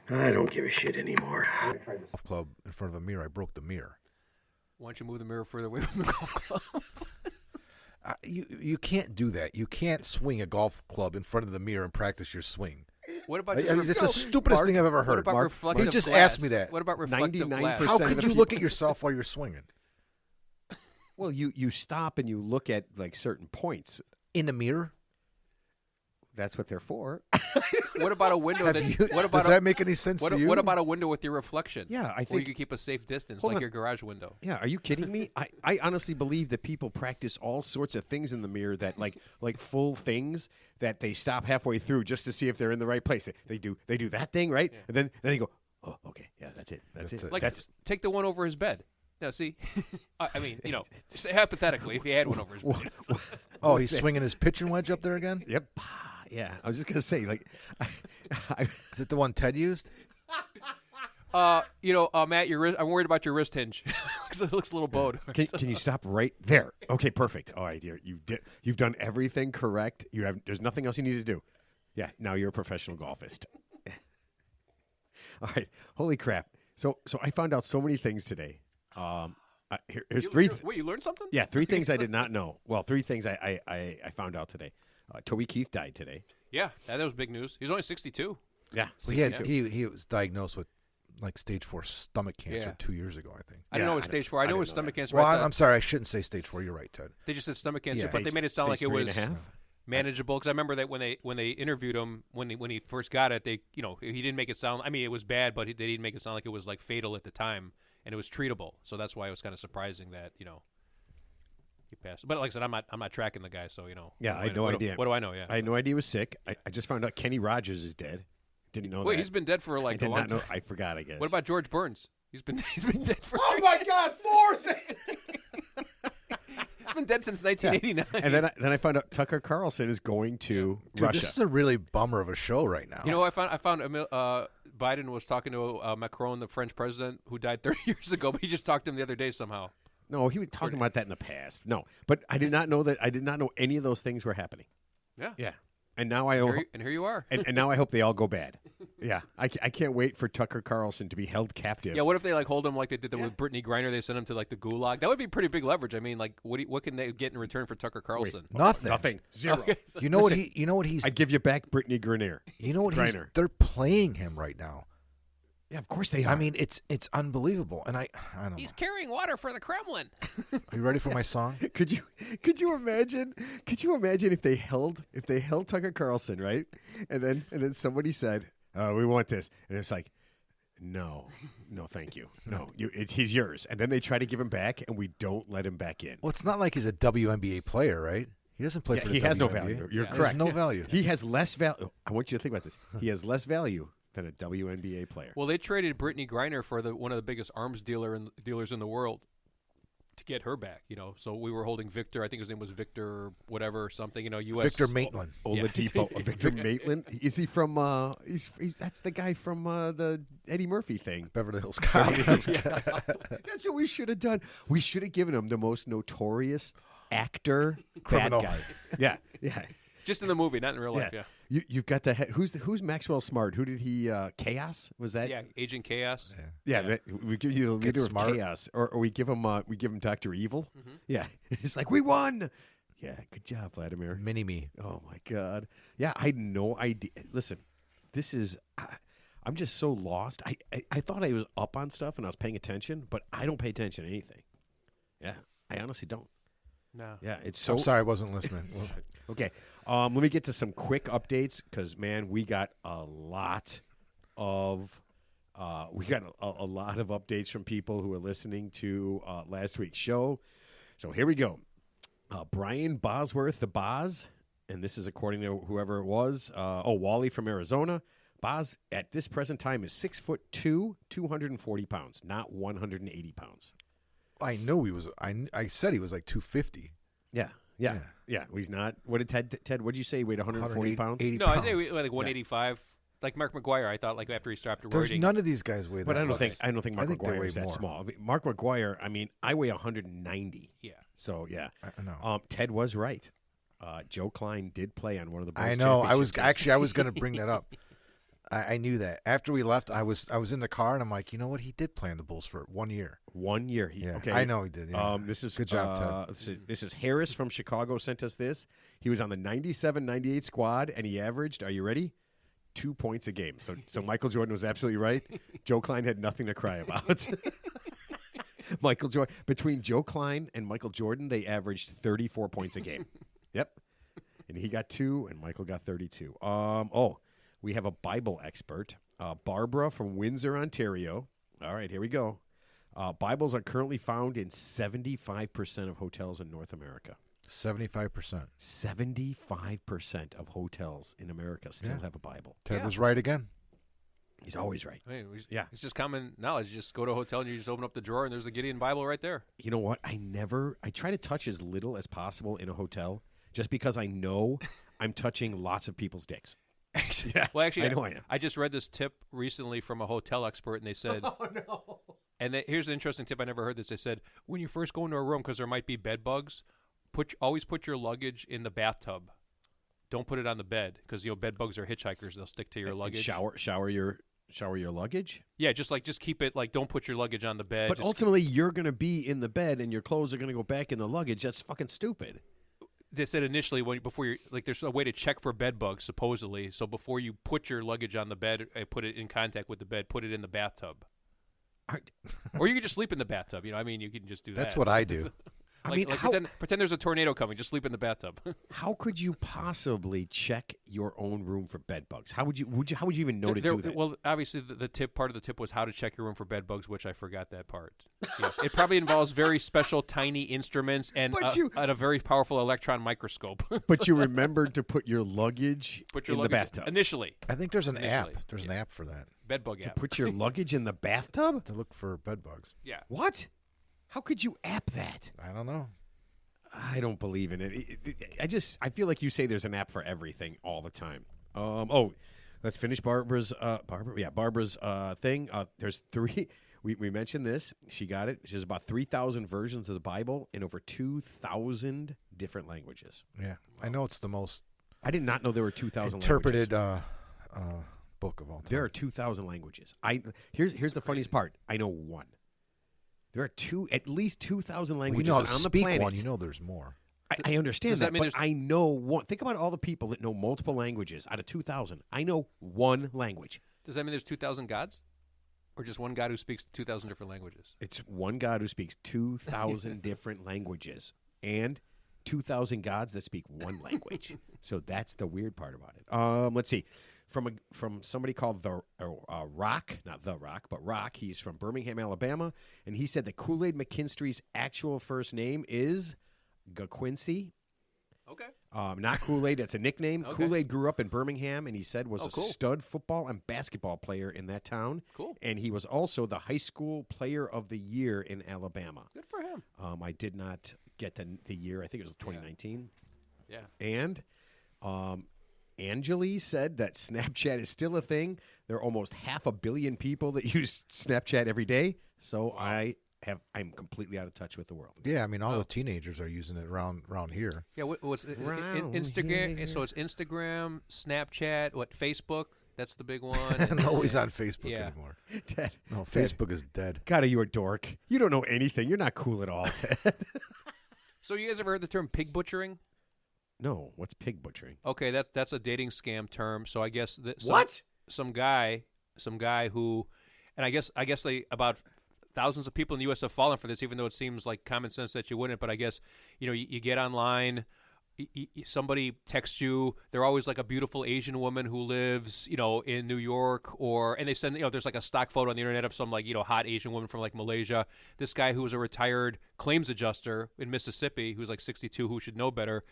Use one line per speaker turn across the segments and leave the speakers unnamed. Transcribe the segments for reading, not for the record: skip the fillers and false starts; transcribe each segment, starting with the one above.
I don't give a shit anymore.
I tried this golf club in front of a mirror. I broke the mirror.
Why don't you move the mirror further away from the golf club?
You can't do that. You can't swing a golf club in front of the mirror and practice your swing.
What about
I mean, that's the stupidest thing I've ever heard.
What about reflective
He just
glass?
asked me that.
What about reflective
99%
glass?
How
of
could
the
you
people-
look at yourself while you're swinging?
Well, you stop and you look at like certain points.
In the mirror?
That's what they're for.
What about a window?
Does that make any sense to you?
What about a window with your reflection?
Yeah, I
where
think
you can keep a safe distance,
Hold
like
on.
your garage window.
Yeah, are you kidding me? I honestly believe that people practice all sorts of things in the mirror that like full things that they stop halfway through just to see if they're in the right place. They do that thing, right? Yeah. And then they go, "Oh, okay. Yeah, that's it. That's it."
Like take the one over his bed. Now, see, I mean, just hypothetically, if he had one over his bed.
Oh, he's swinging his pitching wedge up there again?
Yep. Yeah, I was just gonna say, like,
Is it the one Ted used?
Matt, your wrist, I'm worried about your wrist hinge because it looks a little bowed.
Can you stop right there? Okay, perfect. All right, you've done everything correct. There's nothing else you need to do. Yeah, now you're a professional golfist. All right, holy crap! So I found out so many things today. Here's three.
Wait, you learned something?
Yeah, three things I did not know. Well, three things I found out today. Toby Keith died today.
Yeah, that was big news. He was only 62.
Yeah,
Well, he was diagnosed with like stage 4 stomach cancer
Yeah.
2 years ago, I think.
I didn't know it was stage 4. I know it was stomach cancer.
Well,
right
I'm sorry, I shouldn't say stage 4. You're right, Ted.
They just said stomach cancer,
Yeah.
but they made it sound like it was
3.5?
manageable. Because I remember that when they interviewed him when he first got it, he didn't make it sound. I mean, it was bad, but they didn't make it sound like it was like fatal at the time, and it was treatable. So that's why it was kind of surprising that he passed. But like I said, I'm not tracking the guy, so
Yeah, I had no idea.
What do I know? Yeah,
I had no idea he was sick. I just found out Kenny Rogers is dead. Didn't know
Wait,
that.
he's been dead for
I
like
did
a long
not know.
time.
I forgot. I guess.
What about George Burns? He's been dead for.
Oh my God! Fourth.
He's been dead since 1989.
And then I found out Tucker Carlson is going to
Dude,
Russia.
this is a really bummer of a show right now.
I found Biden was talking to Macron, the French president, who died 30 years ago, but he just talked to him the other day somehow.
No, he was talking about that in the past. No, but I did not know that. I did not know any of those things were happening.
Yeah.
Yeah. And now
And here you are.
and now I hope they all go bad. Yeah, I can't wait for Tucker Carlson to be held captive.
Yeah, what if they hold him like they did with Brittany Griner? They sent him to the gulag. That would be pretty big leverage. I mean, what can they get in return for Tucker Carlson?
Nothing.
Zero.
Okay, so-
You know what he's
I'd give you back Brittany Griner.
You know what
Griner.
they're playing him right now.
Yeah, of course they are.
I mean, it's unbelievable. And I don't know.
He's carrying water for the Kremlin.
Are you ready for my song?
Could you imagine if they held Tucker Carlson, right? And then somebody said, "Oh, we want this," and it's like, no, thank you, no, he's yours. And then they try to give him back, and we don't let him back in.
Well, it's not like he's a WNBA player, right? He doesn't play for the
he has no
WNBA.
value. You're
Yeah.
correct.
There's no value.
He has less value. I want you to think about this. He has less value than a WNBA player.
Well, they traded Brittany Griner for one of the biggest arms dealers in the world to get her back. So we were holding Victor. I think his name was Victor, whatever something. U.S.
Victor Maitland.
Oladipo, Victor Maitland. Is he from? He's that's the guy from the Eddie Murphy thing.
Beverly Hills Cop.
That's what we should have done. We should have given him the most notorious actor
Criminal.
bad guy. Yeah.
Just in the movie, not in real life. Yeah.
You've got the head. Who's Maxwell Smart? Who did he? Chaos was that?
Yeah, Agent Chaos.
Yeah, we give you the leader of
Smart.
Chaos, or we give him Dr. Evil. Mm-hmm. Yeah, it's like we won. Yeah, good job, Vladimir.
Mini me.
Oh my God. Yeah, I had no idea. Listen, this is. I'm just so lost. I thought I was up on stuff and I was paying attention, but I don't pay attention to anything. Yeah, I honestly don't.
No.
Yeah, it's so.
I'm sorry, I wasn't listening.
Okay, let me get to some quick updates because man, we got a lot of updates from people who are listening to last week's show. So here we go. Brian Bosworth, the Boz, and this is according to whoever it was. Wally from Arizona. Boz at this present time is 6'2", 240 pounds, not 180 pounds.
I know he was. I said he was like 250.
Yeah. He's not. What did Ted? What did you say? He weighed 140 pounds.
80
No,
pounds.
I say like 185. Like Mark McGuire, I thought after he stopped
There's
roiding.
none of these guys weigh that.
But I don't
much.
think Mark
they
McGuire
weigh
is that
more.
small. I mean, Mark McGuire. I mean, I weigh 190.
Yeah.
So yeah.
I know.
Ted was right. Joe Klein did play on one of the Bulls
I know. I was
championship teams.
I was going to bring that up. I knew that. After we left, I was in the car, and I'm like, you know what? He did play on the Bulls for 1 year.
1 year.
Yeah,
Okay.
I know he did. Yeah.
This is
Good job, Ted.
This is Harris from Chicago sent us this. He was on the 97-98 squad, and he averaged, are you ready? 2 points a game. So Michael Jordan was absolutely right. Joe Klein had nothing to cry about. Michael Jordan, between Joe Klein and Michael Jordan, they averaged 34 points a game. Yep. And he got 2, and Michael got 32. We have a Bible expert, Barbara from Windsor, Ontario. All right, here we go. Bibles are currently found in 75% of hotels in North America.
75%.
75% of hotels in America still have a Bible.
Ted was right again.
He's always right.
I mean,
Yeah.
it's just common knowledge. You just go to a hotel and you just open up the drawer and there's the Gideon Bible right there.
You know what? I try to touch as little as possible in a hotel just because I know I'm touching lots of people's dicks. Yeah,
Well, actually,
I know I am.
I just read this tip recently from a hotel expert, and they said,
Oh, no.
and here's an interesting tip. I never heard this. They said, when you first go into a room, because there might be bed bugs, always put your luggage in the bathtub. Don't put it on the bed, because bed bugs are hitchhikers. They'll stick to your luggage.
Shower your luggage?
Yeah, just keep it, don't put your luggage on the bed.
But ultimately, you're going to be in the bed and your clothes are going to go back in the luggage. That's fucking stupid.
They said initially before you there's a way to check for bed bugs supposedly. So before you put your luggage on the bed, put it in contact with the bed, put it in the bathtub, or you can just sleep in the bathtub. You can just do that.
That's what I do.
Pretend there's a tornado coming. Just sleep in the bathtub.
How could you possibly check your own room for bed bugs? How would you even know to do that?
Well, obviously part of the tip was how to check your room for bed bugs, which I forgot that part. It probably involves very special tiny instruments and a very powerful electron microscope.
But you remembered to put your luggage in the bathtub.
Initially.
I think there's an app. There's an app for that.
Bed bug
To
app.
put your luggage in the bathtub?
To look for bed bugs.
Yeah.
What? How could you app that?
I don't know.
I don't believe in it. I feel like you say there's an app for everything all the time. Let's finish Barbara's thing. There's 3. We mentioned this. She got it. She has about 3,000 versions of the Bible in over 2,000 different languages.
Yeah, I know it's the most.
I did not know there were 2,000
interpreted
languages.
book of all time.
There are 2,000 languages. Here's the funniest part. I know one. There are at least 2,000 languages
on the
planet.
One, there's more.
I understand
Does that mean
but I know one. Think about all the people that know multiple languages out of 2,000. I know one language.
Does that mean there's 2,000 gods? Or just one God who speaks 2,000 different languages?
It's one God who speaks 2,000 different languages and 2,000 gods that speak one language. So that's the weird part about it. Let's see. From somebody called Rock, not The Rock, but Rock. He's from Birmingham, Alabama, and he said that Kool-Aid McKinstry's actual first name is GaQuincy.
Okay.
Not Kool-Aid. That's a nickname.
Okay.
Kool-Aid grew up in Birmingham, and he said was
cool.
stud football and basketball player in that town.
Cool.
And he was also the high school player of the year in Alabama.
Good for him.
I did not get the year. I think it was 2019.
Yeah.
And Angeli said that Snapchat is still a thing. There are almost 500 million people that use Snapchat every day. So wow. I'm completely out of touch with the world.
Yeah, I mean, all the teenagers are using it around here.
Yeah, what's Instagram?
Here.
So it's Instagram, Snapchat, Facebook? That's the big one.
Nobody's on Facebook anymore.
Ted,
No, Facebook is dead.
God, are you a dork? You don't know anything. You're not cool at all, Ted.
So you guys ever heard the term pig butchering?
No, what's pig butchering?
Okay, that's a dating scam term. So I guess some guy who, and I guess they about thousands of people in the U.S. have fallen for this, even though it seems like common sense that you wouldn't. But I guess you get online, somebody texts you. They're always like a beautiful Asian woman who lives in New York, and they send there's like a stock photo on the internet of some hot Asian woman from like Malaysia. This guy who was a retired claims adjuster in Mississippi, who's like 62, who should know better,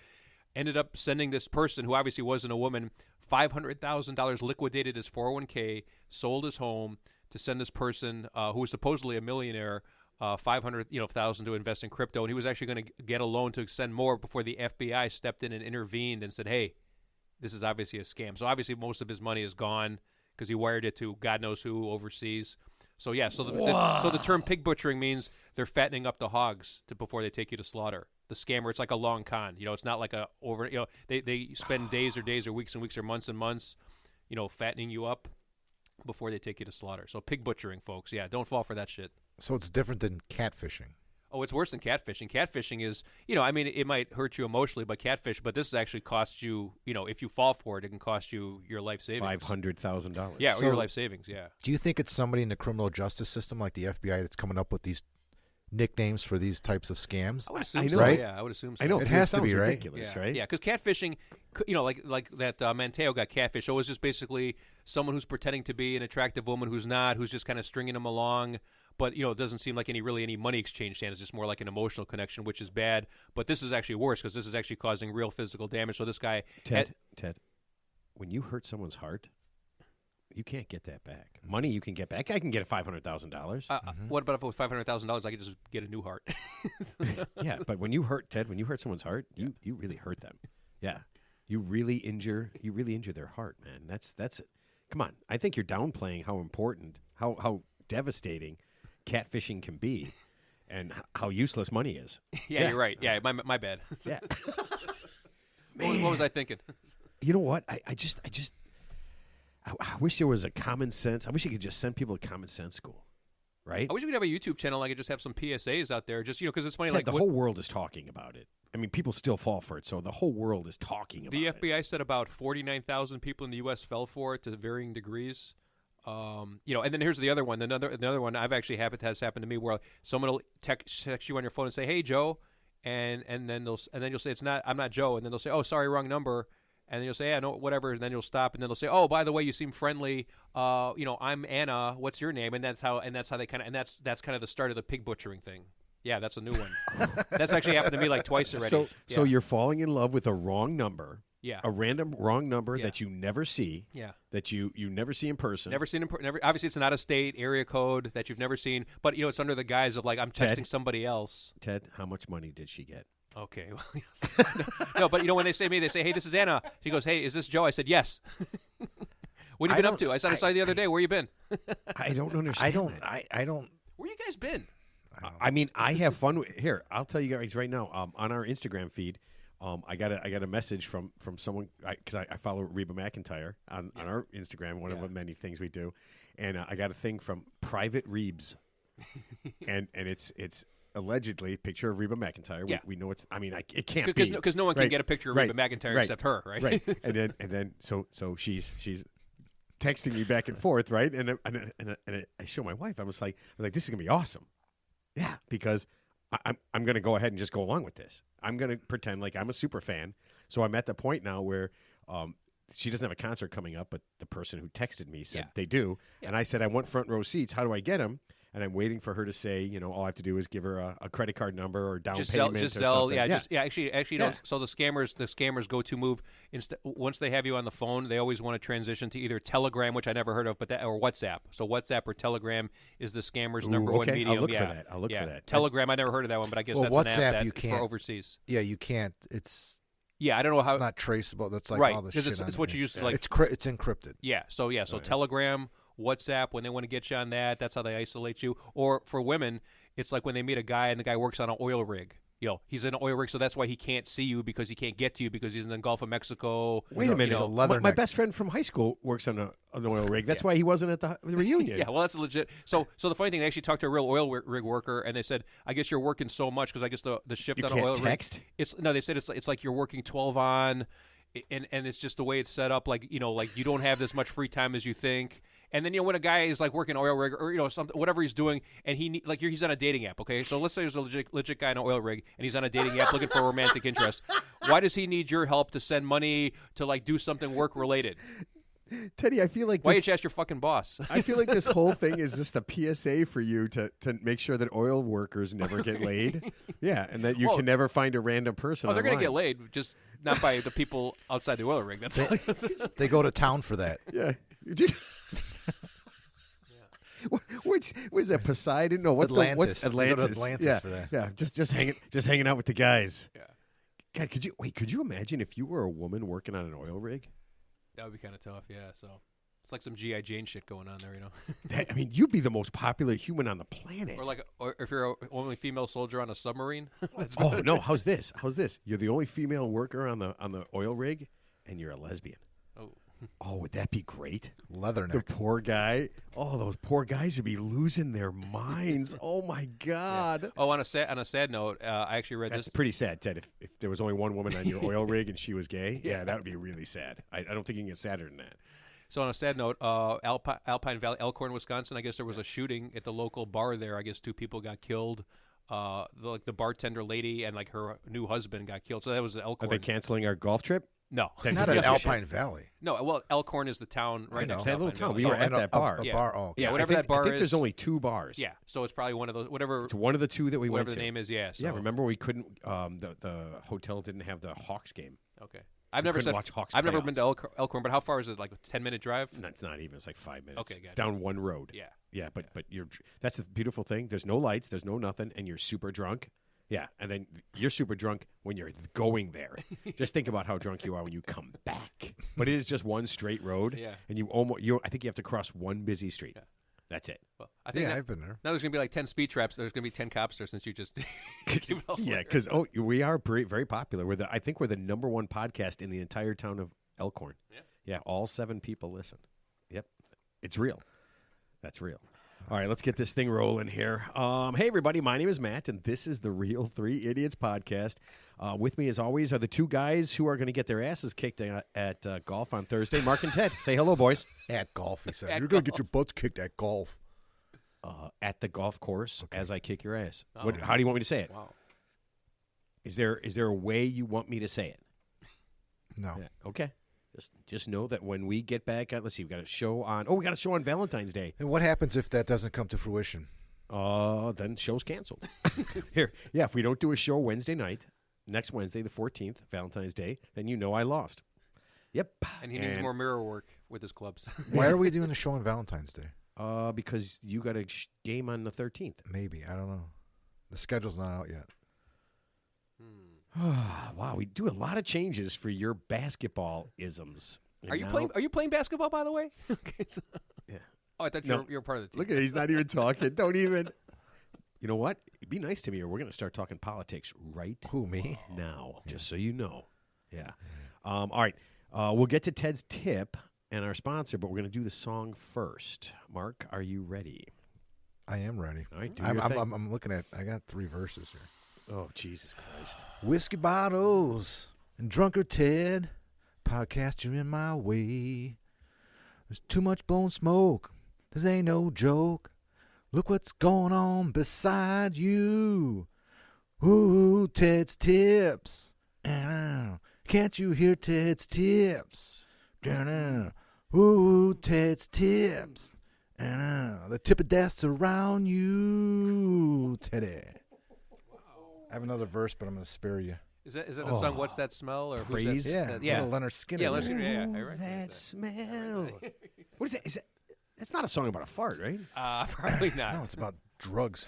ended up sending this person, who obviously wasn't a woman, $500,000, liquidated his 401k, sold his home to send this person, who was supposedly a millionaire, $500,000 to invest in crypto. And he was actually going to get a loan to send more before the FBI stepped in and intervened and said, hey, this is obviously a scam. So obviously most of his money is gone because he wired it to God knows who overseas. So yeah, so the term pig butchering means they're fattening up the hogs before they take you to slaughter. The scammer, it's like a long con. It's not like they spend days or weeks and weeks or months and months, fattening you up. before they take you to slaughter. So pig butchering, folks. Yeah, don't fall for that shit.
So it's different than catfishing.
Oh, it's worse than catfishing. Catfishing is, I mean, it might hurt you emotionally, but this actually costs you, if you fall for it, it can cost you your life savings.
$500,000.
Yeah,
So-
or your life savings, yeah.
Do you think it's somebody in the criminal justice system like the FBI that's coming up with these nicknames for these types of scams?
I would assume
I
so,
know.
yeah. I would assume so.
I know.
It
'cause
has to
sounds
be, right?
ridiculous,
Yeah,
right?
yeah, because catfishing, like that Manteo got catfished. So it was just basically someone who's pretending to be an attractive woman who's not, who's just kind of stringing them along. But it doesn't seem like any money exchange stand. It's just more like an emotional connection, which is bad. But this is actually worse because this is actually causing real physical damage. So this guy,
Ted, when you hurt someone's heart, you can't get that back. Money you can get back. I can get $500,000.
What about if it was $500,000? I could just get a new heart.
Yeah, but when you hurt someone's heart, you really hurt them. Yeah, you really injure their heart, man. That's it. Come on, I think you're downplaying how important, how devastating catfishing can be, and how useless money is.
Yeah, you're right. Yeah, my bad.
Yeah,
What was I thinking?
you know what? I wish there was a common sense. I wish you could just send people to common sense school, right?
I wish we could have a YouTube channel. I could just have some PSAs out there, just because it's funny.
Ted,
Like
the whole world is talking about it. I mean, people still fall for it, so the whole world is talking about
the
it.
FBI said about 49,000 people in the U.S. fell for it to varying degrees. And then here's the other one. Another one has happened to me where someone will text you on your phone and say, "Hey, Joe," and then you'll say, I'm not Joe," and then they'll say, "Oh, sorry, wrong number," and then you'll say, "Yeah, no, whatever," and then you'll stop, and then they'll say, "Oh, by the way, you seem friendly. I'm Anna. What's your name?" And that's how they kind of, and that's kind of the start of the pig butchering thing. Yeah, that's a new one. That's actually happened to me like twice already.
So you're falling in love with a wrong number.
Yeah.
A random wrong number
Yeah.
that you never see.
Yeah.
That you never see in person.
Never seen him. Obviously, it's an out-of-state area code that you've never seen. But it's under the guise of like I'm texting
Ted?
somebody else.
Ted, how much money did she get?
Okay. Well, yes. No, but when they say me, they say, "Hey, this is Anna." She goes, "Hey, is this Joe?" I said, "Yes." What have you been up to? I saw you the other day. Where you been?
I don't understand.
I don't.
Where you guys been?
I mean, I have fun here. I'll tell you guys right now. On our Instagram feed, I got a message from someone because I follow Reba McEntire on our Instagram. One of the many things we do, and I got a thing from Private Reebs, and it's allegedly a picture of Reba McEntire.
Yeah.
We know it's. I mean, it can't
Because no one can
Right.
get a picture of
Right.
Reba McEntire
Right.
except her, right?
Right. and then so she's texting me back and forth, right? And I show my wife. I was like, this is gonna be awesome. Yeah, because I'm gonna go ahead and just go along with this. I'm gonna pretend like I'm a super fan. So I'm at the point now where she doesn't have a concert coming up, but the person who texted me said they do, and I said I want front row seats. How do I get them? And I'm waiting for her to say, all I have to do is give her a credit card number or down payment.
Just
or
sell,
something.
Actually, so the scammers go to move. Once they have you on the phone, they always want to transition to either Telegram, which I never heard of, or WhatsApp. So WhatsApp or Telegram is the scammers' number one medium.
I'll look for that. I'll look for that.
Telegram, I never heard of that one, but I guess
Well,
that's
WhatsApp,
an app that
you
is for
can't-
overseas.
Yeah, you can't. It's
Yeah, I don't know how.
not traceable. That's like
Right,
all the
'cause
shit.
it's
on
what
it.
you used to, like-
It's encrypted.
Yeah, so Telegram, WhatsApp, when they want to get you on that's how they isolate you. Or for women, it's like when they meet a guy and the guy works on an oil rig. He's in an oil rig, so that's why he can't see you because he can't get to you because he's in the Gulf of Mexico.
Wait a minute.
He's a leather
My
neck.
best friend from high school works on an oil rig. That's why he wasn't at the reunion.
Yeah, well, that's legit. So the funny thing, they actually talked to a real oil rig worker, and they said, "I guess you're working so much because I guess the shift
You
on
can't
an oil
text?
rig." They said it's like you're working 12 on, and it's just the way it's set up. Like you don't have as much free time as you think. And then when a guy is like working oil rig or something, whatever he's doing, and he's on a dating app. Okay, so let's say there's a legit guy on an oil rig, and he's on a dating app looking for a romantic interest. Why does he need your help to send money to like do something work related?
Teddy, I feel like
Why don't you ask your fucking boss?
I feel like this whole thing is just a PSA for you to make sure that oil workers never get laid. Yeah, and that you
Well-
can never find a random person.
Oh, they're gonna
online.
get laid, just not by the people outside the oil rig. That's all.
They go to town for that.
Yeah. Which was that Poseidon? No, what's
Atlantis.
The, what's
They go
Atlantis?
to Atlantis
yeah,
for that.
yeah. Just hanging out with the guys.
Yeah.
God, could you imagine if you were a woman working on an oil rig?
That would be kind of tough, yeah. So it's like some GI Jane shit going on there,
I mean, you'd be the most popular human on the planet.
or if you're a only female soldier on a submarine. That's
Oh no! How's this? You're the only female worker on the oil rig, and you're a lesbian.
Oh.
Oh, would that be great? The
Leatherneck.
poor guy. Oh, those poor guys would be losing their minds. Oh my God.
Oh, on a sad note, I actually read
That's
this.
pretty sad, Ted. If there was only one woman on your oil rig and she was gay, yeah, that would be really sad. I don't think you can get sadder than that.
So on a sad note, Alpine Valley, Elkhorn, Wisconsin. I guess there was a shooting at the local bar there. I guess 2 people got killed. The bartender lady and like her new husband got killed. So that was
Are
Elkhorn.
they canceling our golf trip?
No,
Then
Not
give
in
us a shit.
Alpine Valley.
no. Well, Elkhorn is the town right
know.
next
That
to
little
Alpine
town.
Valley.
We were
Oh,
at that bar.
A
Yeah.
bar. Oh, okay.
Yeah,
I
whatever
think,
that bar
I think
is.
there's only 2 bars.
Yeah, so it's probably one of those. Whatever
It's one of the 2 that we
whatever
went
the
to.
name is. Yeah. So,
Yeah, remember we couldn't. The hotel didn't have the Hawks game.
Okay. I've
We
never
couldn't
said
watch Hawks
I've never been to
playoffs.
Elkhorn, but how far is it? Like a 10-minute drive?
No, it's not even. It's like 5 minutes.
Okay,
it's
gotcha.
down one road.
Yeah.
Yeah, but you're. That's the beautiful thing. There's no lights. There's no nothing, and you're super drunk. Yeah, and then you're super drunk when you're going there. Just think about how drunk you are when you come back. But it is just one straight road.
Yeah.
And I think you have to cross one busy street.
Yeah.
That's it.
Well, I think
Yeah,
now,
I've been there.
now there's gonna be like 10 speed traps. There's gonna be 10 cops there since you just give it all
Yeah,
away.
because we are very popular. I think we're the #1 podcast in the entire town of Elkhorn.
Yeah.
Yeah, all 7 people listen. Yep, it's real. That's real. All right, let's get this thing rolling here. Hey, everybody, my name is Matt, and this is the Real 3 Idiots podcast. With me, as always, are the 2 guys who are going to get their asses kicked at golf on Thursday. Mark and Ted. Say hello, boys.
At golf, he said.
At
You're going to
golf.
get your butts kicked at golf.
At the golf course as I kick your ass.
Oh.
How do you want me to say it?
Wow.
Is there a way you want me to say it?
No.
Yeah. Okay. Just know that when we get back, let's see, we got a show on. Oh, we got a show on Valentine's Day.
And what happens if that doesn't come to fruition?
Then show's canceled. Here, yeah. If we don't do a show Wednesday night, next Wednesday, the 14th, Valentine's Day, then you know I lost. Yep.
And he needs more mirror work with his clubs.
Why are we doing a show on Valentine's Day?
Because you got a game on the 13th.
Maybe. I don't know. The schedule's not out yet.
Wow, we do a lot of changes for your basketball isms.
Are you playing basketball, by the way? Okay, so-
Yeah.
Oh, I thought
No.
you're part of the team.
Look at it. He's not even talking. Don't even. You know what? Be nice to me, or we're going to start talking politics right
Who, me?
now, just so you know. Yeah. All right. We'll get to Ted's tip and our sponsor, but we're going to do the song first. Mark, are you ready?
I am ready.
All right. Do
I'm,
your thing.
I'm looking at, I got 3 verses here.
Oh, Jesus Christ.
Whiskey bottles and drunkard Ted, podcast you in my way. There's too much blown smoke. This ain't no joke. Look what's going on beside you. Ooh, Ted's tips. Can't you hear Ted's tips? Ooh, Ted's tips. The tip of death's around you, Teddy. I have another verse, but I'm going to spare you.
Is that the song? What's that smell? Or
Praise?
who's that?
Yeah,
yeah.
little Leonard Skinner.
Yeah, Leonard
there.
Skinner. Yeah, I
That
recognize
smell. What is that? That's not a song about a fart, right?
that. Probably not.
No, it's about drugs.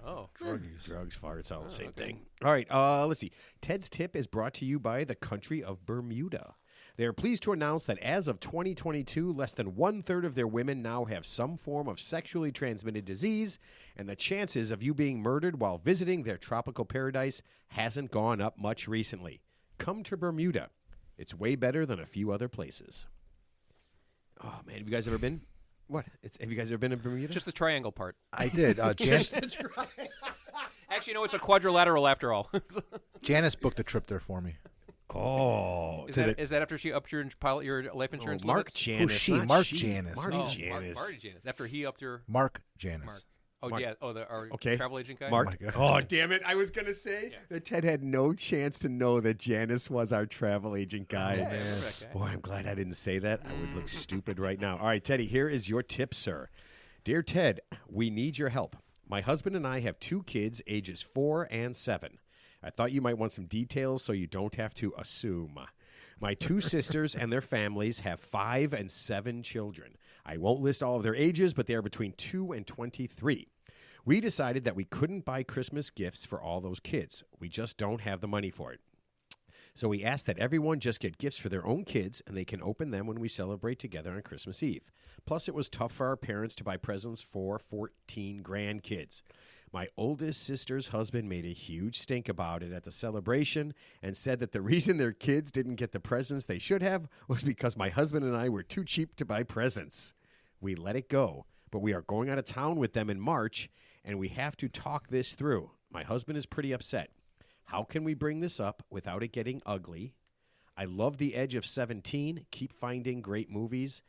Oh,
Drug use.
Drugs, farts, all the same
okay.
thing. All right, let's see. Ted's tip is brought to you by the country of Bermuda. They are pleased to announce that as of 2022, less than 1/3 of their women now have some form of sexually transmitted disease, and the chances of you being murdered while visiting their tropical paradise hasn't gone up much recently. Come to Bermuda. It's way better than a few other places. Oh, man, have you guys ever been? What? Have you guys ever been in Bermuda?
just the triangle part.
I did. Janice
Actually, no, it's a quadrilateral after all.
Janice booked a trip there for me.
oh.
Is
to
that,
the-
is that after she upped your life insurance
Mark
limits?
Janice.
Who's she?
not
Mark
she.
Janice.
Marty
Oh,
Janice.
Marty Janice. After he upped your
Mark Janice.
Mark. Oh,
Mark.
yeah. Oh, our
Okay.
travel agent guy?
Mark.
my God.
Oh, damn it. I was going to say that Ted had no chance to know that Janice was our travel agent guy.
Yeah, I remember that guy.
Boy, I'm glad I didn't say that. I would look stupid right now. All right, Teddy, here is your tip, sir. Dear Ted, we need your help. My husband and I have 2 kids, ages 4 and 7. I thought you might want some details so you don't have to assume. My 2 sisters and their families have 5 and 7 children. I won't list all of their ages, but they are between 2 and 23. We decided that we couldn't buy Christmas gifts for all those kids. We just don't have the money for it. So we asked that everyone just get gifts for their own kids, and they can open them when we celebrate together on Christmas Eve. Plus, it was tough for our parents to buy presents for 14 grandkids. My oldest sister's husband made a huge stink about it at the celebration and said that the reason their kids didn't get the presents they should have was because my husband and I were too cheap to buy presents. We let it go, but we are going out of town with them in March, and we have to talk this through. My husband is pretty upset. How can we bring this up without it getting ugly? I love The Edge of 17. Keep finding great movies.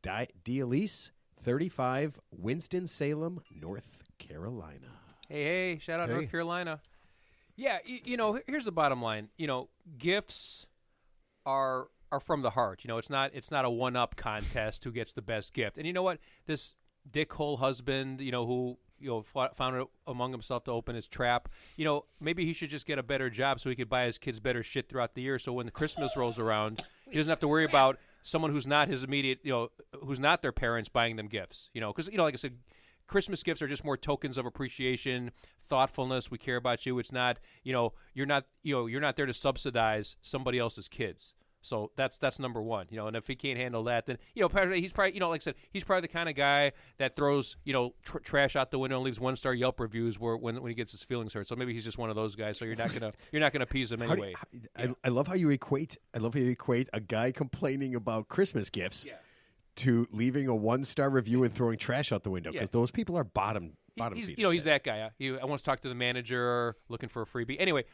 Dialise, 35, Winston-Salem, North Carolina.
Hey, shout out North Carolina. Yeah, here's the bottom line. Gifts are from the heart. It's not a one-up contest who gets the best gift. And you know what? This dickhole husband, who found it among himself to open his trap. Maybe he should just get a better job so he could buy his kids better shit throughout the year. So when the Christmas rolls around, he doesn't have to worry about someone who's not his immediate, who's not their parents buying them gifts. Because like I said, Christmas gifts are just more tokens of appreciation, thoughtfulness. We care about you. It's not, you're not there to subsidize somebody else's kids. So that's number one, and if he can't handle that, then, he's probably, like I said, he's probably the kind of guy that throws, trash out the window and leaves 1-star Yelp reviews when he gets his feelings hurt. So maybe he's just one of those guys. So you're not gonna appease him anyway.
I love how you equate a guy complaining about Christmas gifts to leaving a 1-star review and throwing trash out the window, because those people are bottom.
He's that guy. I want to talk to the manager looking for a freebie. Anyway,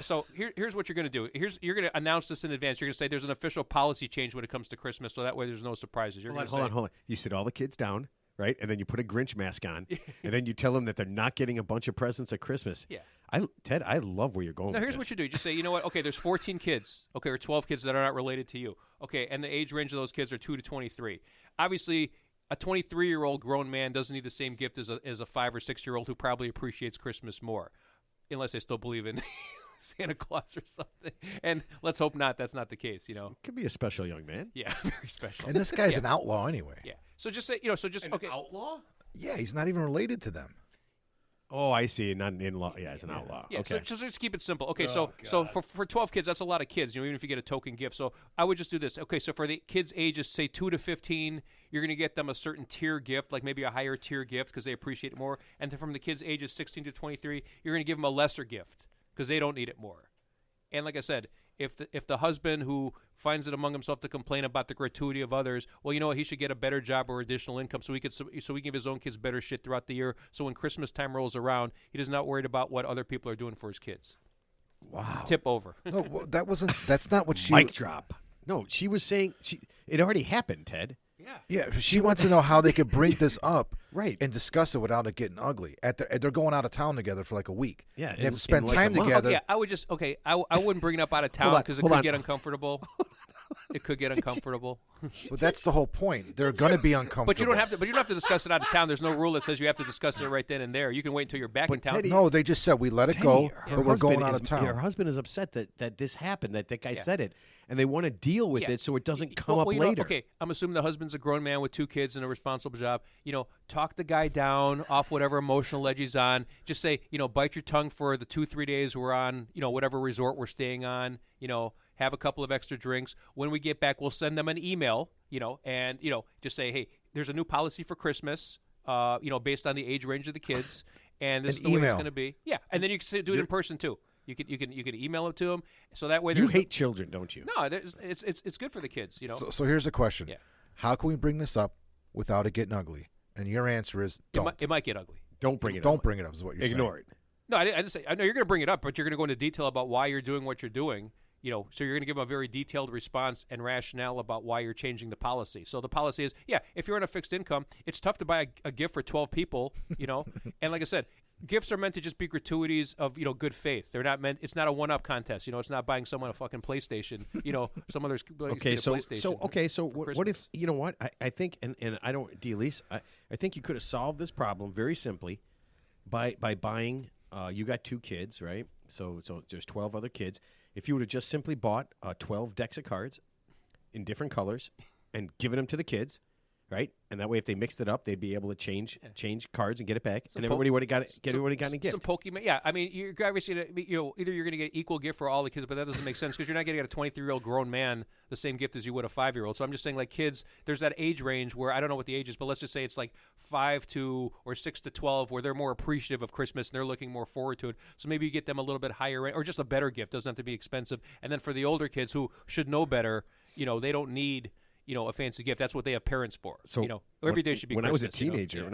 so here's what you're going to do. You're going to announce this in advance. You're going to say there's an official policy change when it comes to Christmas, so that way there's no surprises.
Hold on. You sit all the kids down, right? And then you put a Grinch mask on, and then you tell them that they're not getting a bunch of presents at Christmas.
Yeah.
Ted, I love where you're going.
Now,
with
here's
this.
what you do. You just say, you know what? Okay, there's 14 kids. Okay, or 12 kids that are not related to you. Okay, and the age range of those kids are 2 to 23. Obviously, a 23-year-old grown man doesn't need the same gift as a 5 or 6-year-old who probably appreciates Christmas more, unless they still believe in Santa Claus or something. And let's hope not. That's not the case.
Could be a special young man.
Yeah, very special.
And this guy's an outlaw anyway.
Yeah. So just say, okay.
Outlaw?
Yeah, he's not even related to them.
Oh, I see. Not an in-law. Yeah, it's an outlaw.
Yeah,
okay.
so just keep it simple. Okay, so for 12 kids, that's a lot of kids, even if you get a token gift. So I would just do this. Okay, so for the kids' ages, say 2 to 15, you're going to get them a certain tier gift, like maybe a higher tier gift because they appreciate it more. And then from the kids' ages 16 to 23, you're going to give them a lesser gift because they don't need it more. And like I said, if the husband who finds it among himself to complain about the gratuity of others, well, you know what, he should get a better job or additional income so he can give his own kids better shit throughout the year. So when Christmas time rolls around, he is not worried about what other people are doing for his kids.
Wow.
Tip over.
No, well, that's not what she.
Mic drop. No, she was saying it already happened, Ted.
Yeah, she wants to know how they could bring this up,
right,
and discuss it without it getting ugly. They're going out of town together for like a week.
Yeah,
they have to spend time together.
Yeah, I would just I wouldn't bring it up out of town because it could get uncomfortable. It could get uncomfortable.
But that's the whole point. They're going to be uncomfortable.
But you don't have to discuss it out of town. There's no rule that says you have to discuss it right then and there. You can wait until you're back in town.
Teddy, no, they just said we let it go, or we're going out of town.
Her husband is upset that this happened, that guy said it, and they want to deal with it so it doesn't come up later.
Okay, I'm assuming the husband's a grown man with 2 kids and a responsible job. Talk the guy down off whatever emotional edge he's on. Just say, bite your tongue for the 2-3 days we're on, whatever resort we're staying on, have a couple of extra drinks. When we get back, we'll send them an email, and, just say, hey, there's a new policy for Christmas, based on the age range of the kids, and this is the way it's going to be. Yeah, and then you can do it in person, too. You could email it to them, so that way.
You hate children, don't you?
No, it's good for the kids,
So here's the question: how can we bring this up without it getting ugly? And your answer is don't.
It might get ugly.
Don't bring it up.
Don't bring it up. Is what you're saying.
Ignore it.
No, I didn't say. I know you're going to bring it up, but you're going to go into detail about why you're doing what you're doing. So you're going to give a very detailed response and rationale about why you're changing the policy. So the policy is, if you're on a fixed income, it's tough to buy a gift for 12 people, and like I said, gifts are meant to just be gratuities of, good faith. They're not meant. It's not a one-up contest. It's not buying someone a fucking PlayStation. Some others.
Okay, so
PlayStation
what if what I think, and I don't, Delise, I think you could have solved this problem very simply by buying. You got 2 kids, right? So there's 12 other kids. If you would have just simply bought 12 decks of cards in different colors and given them to the kids, right? And that way, if they mixed it up, they'd be able to change cards and get it back,
Some
and everybody would have got it. Everybody got a gift.
Some Pokemon. Yeah, I mean, you're obviously either you're going to get equal gift for all the kids, but that doesn't make sense because you're not going to get a 23-year-old grown man the same gift as you would a 5-year-old. So I'm just saying, like kids, there's that age range where I don't know what the age is, but let's just say it's like 5 to or 6 to 12, where they're more appreciative of Christmas and they're looking more forward to it. So maybe you get them a little bit higher or just a better gift. Doesn't have to be expensive. And then for the older kids who should know better, they don't need a fancy gift. That's what they have parents for. So every day should be.
When
Christmas,
I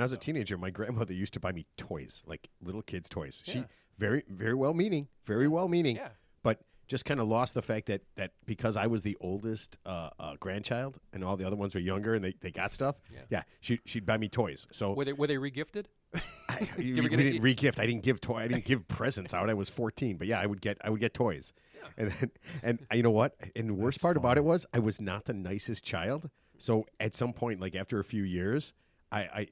was a teenager, my grandmother used to buy me toys, like little kids' toys. She very, very well meaning,
Yeah.
but just kind of lost the fact that because I was the oldest grandchild and all the other ones were younger and they got stuff. Yeah, she'd buy me toys. So
were they regifted?
we didn't regift. I didn't give presents out. I was 14, but yeah, I would get toys. And you know what? And the worst part about it was I was not the nicest child. So at some point, like after a few years, I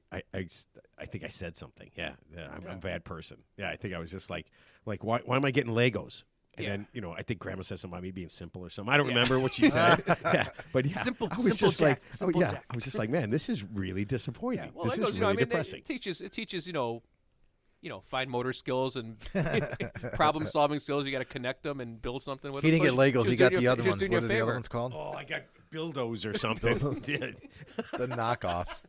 think I said something. I'm a bad person. Yeah, I think I was just like why am I getting Legos? And then I think Grandma said something about me being simple or something. I don't remember what she said. But yeah,
simple.
I was just
Jack,
like,
Jack.
I was just like, man, this is really disappointing.
Yeah. Well,
this
Legos,
is really depressing.
It teaches fine motor skills and problem solving skills. You got to connect them and build something with
He
them.
didn't get Legos. He got the other
just
ones.
doing
What
you
are
a
the other
favor.
ones called?
Oh, I got Bildos or something.
The knockoffs.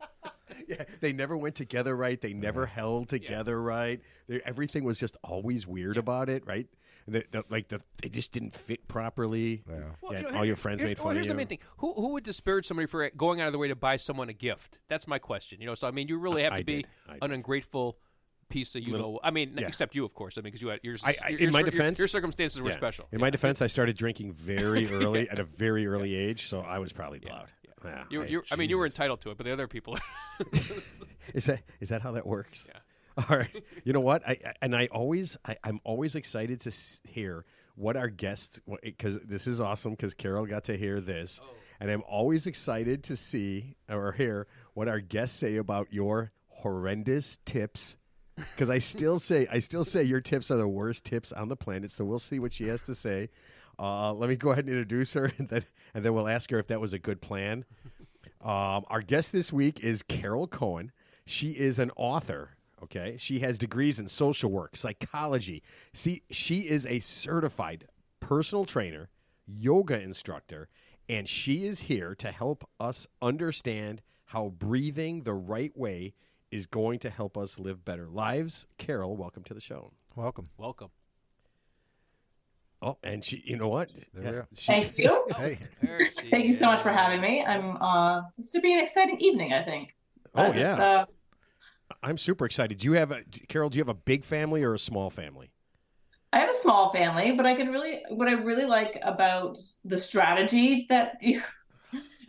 Yeah, they never went together right. They never held together right. Everything was just always weird about it, right? And they just didn't fit properly.
Yeah.
Well,
all your friends made fun of you.
Here's the main thing: who would disparage somebody for going out of their way to buy someone a gift? That's my question. So I mean, you really have to be an ungrateful piece of except you, of course. I mean, because
in my defense,
your circumstances were special.
In my defense, I started drinking very early at a very early age, so I was probably blowed. Yeah,
you were entitled to it, but the other people.
Is that how that works?
Yeah.
All right. You know what? I'm always excited to hear what our guests, because this is awesome because Carol got to hear this, and I'm always excited to see or hear what our guests say about your horrendous tips. Because I still say your tips are the worst tips on the planet. So we'll see what she has to say. Let me go ahead and introduce her, and then we'll ask her if that was a good plan. Our guest this week is Carol Cowan. She is an author. Okay, she has degrees in social work, psychology. See, she is a certified personal trainer, yoga instructor, and she is here to help us understand how breathing the right way is going to help us live better lives. Carol, welcome to the show.
Welcome.
Oh, and she, you know what?
Thank you.
Hey.
Thank you so much for having me. This should be an exciting evening, I think.
Oh, yeah. I'm super excited. Carol, do you have a big family or a small family?
I have a small family, but what I really like about the strategy that you,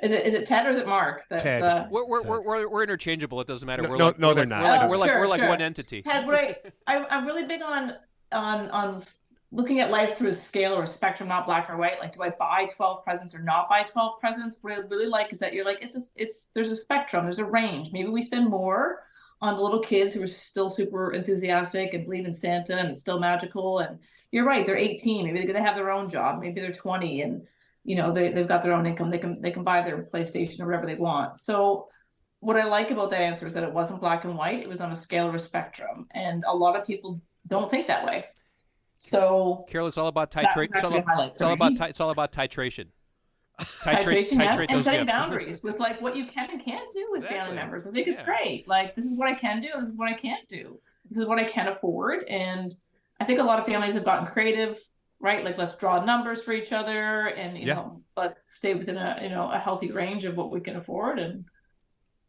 is it Ted or is it Mark?
Ted.
We're interchangeable. It doesn't matter.
No, they're not.
We're like
Sure.
one entity.
Ted, I'm really big on looking at life through a scale or a spectrum, not black or white. Like, do I buy 12 presents or not buy 12 presents? What I really like is that you're like, there's a spectrum, there's a range. Maybe we spend more on the little kids who are still super enthusiastic and believe in Santa and it's still magical. And you're right, they're 18. Maybe they have their own job. Maybe they're 20 and they've got their own income. They can buy their PlayStation or whatever they want. So what I like about that answer is that it wasn't black and white. It was on a scale or a spectrum. And a lot of people don't think that way. So
Carol, it's all about titration. It's all about titration.
Titration, yes,
titrate
and
those
setting
gifts.
boundaries with like what you can and can't do with
Exactly.
family members. I think it's great. Like, this is what I can do. This is what I can't do. This is what I can afford. And I think a lot of families have gotten creative, right? Like, let's draw numbers for each other, and let's stay within a healthy range of what we can afford. And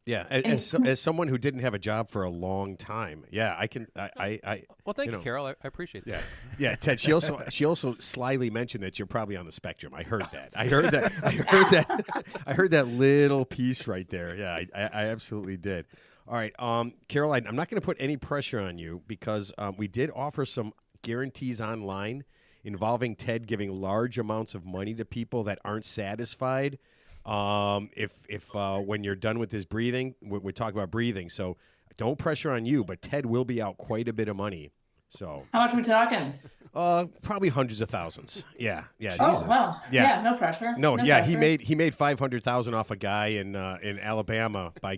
yeah, as someone who didn't have a job for a long time, yeah, I can.
Well, thank you, Carol. I appreciate that.
Yeah, Ted. She also slyly mentioned that you're probably on the spectrum. I heard that. I heard that little piece right there. Yeah, I absolutely did. All right, Carol, I'm not going to put any pressure on you because we did offer some guarantees online involving Ted giving large amounts of money to people that aren't satisfied. If when you're done with this breathing, we talk about breathing. So don't pressure on you, but Ted will be out quite a bit of money. So
How much are we talking?
probably hundreds of thousands. Yeah.
Oh, well,
Yeah.
no pressure.
No,
No
yeah,
pressure.
he made 500,000 off a guy in Alabama by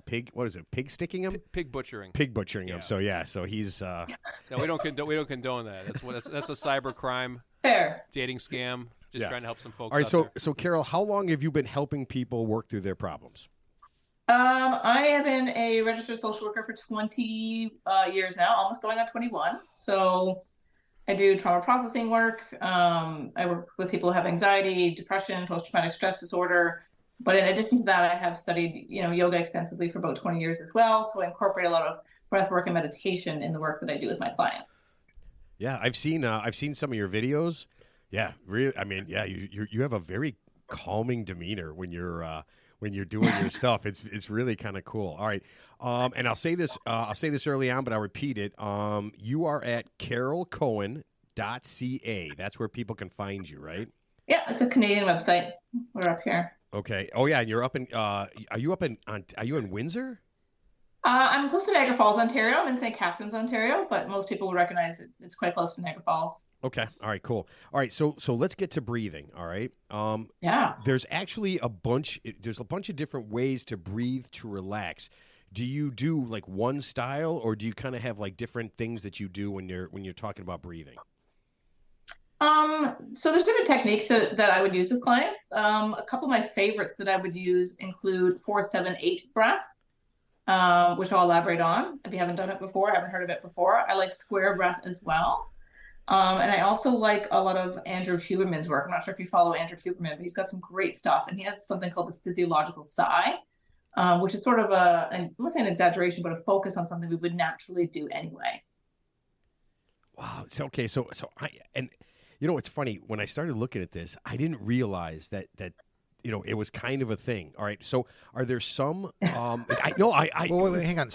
pig. What is it? Pig sticking him?
Pig butchering.
Pig butchering him.
Yeah.
So he's
No, we don't condone that. That's a cyber crime,
Fair.
dating scam. Just
Yeah.
trying to help some folks.
all right.
out
So Carol, how long have you been helping people work through their problems?
I have been a registered social worker for 20 years now, almost going on 21. So I do trauma processing work. I work with people who have anxiety, depression, post-traumatic stress disorder. But in addition to that, I have studied, yoga extensively for about 20 years as well. So I incorporate a lot of breath work and meditation in the work that I do with my clients.
Yeah, I've seen some of your videos. Yeah, really. I mean, yeah, you have a very calming demeanor when you're doing your stuff. It's really kind of cool. All right, and I'll say this early on, but I'll repeat it. You are at carolcowan.ca. That's where people can find you, right?
Yeah, it's a Canadian website. We're up here.
Okay. Oh yeah, and you're up in. Are you in Windsor?
I'm close to Niagara Falls, Ontario. I'm in St. Catharines, Ontario, but most people would recognize it's quite close to Niagara Falls.
Okay. All right. Cool. All right. So let's get to breathing. All right.
Yeah.
There's actually a bunch of different ways to breathe to relax. Do you do like one style, or do you kind of have like different things that you do when you're talking about breathing?
So there's different techniques that I would use with clients. A couple of my favorites that I would use include 4-7-8 breath, which I'll elaborate on. If you haven't done it before, haven't heard of it before, I like square breath as well. And I also like a lot of Andrew Huberman's work. I'm not sure if you follow Andrew Huberman, but he's got some great stuff. And he has something called the physiological sigh, which is sort of I'm not saying an exaggeration, but a focus on something we would naturally do anyway.
Wow. So okay. So it's funny, when I started looking at this, I didn't realize that it was kind of a thing. All right. So are there some?
Wait, hang on.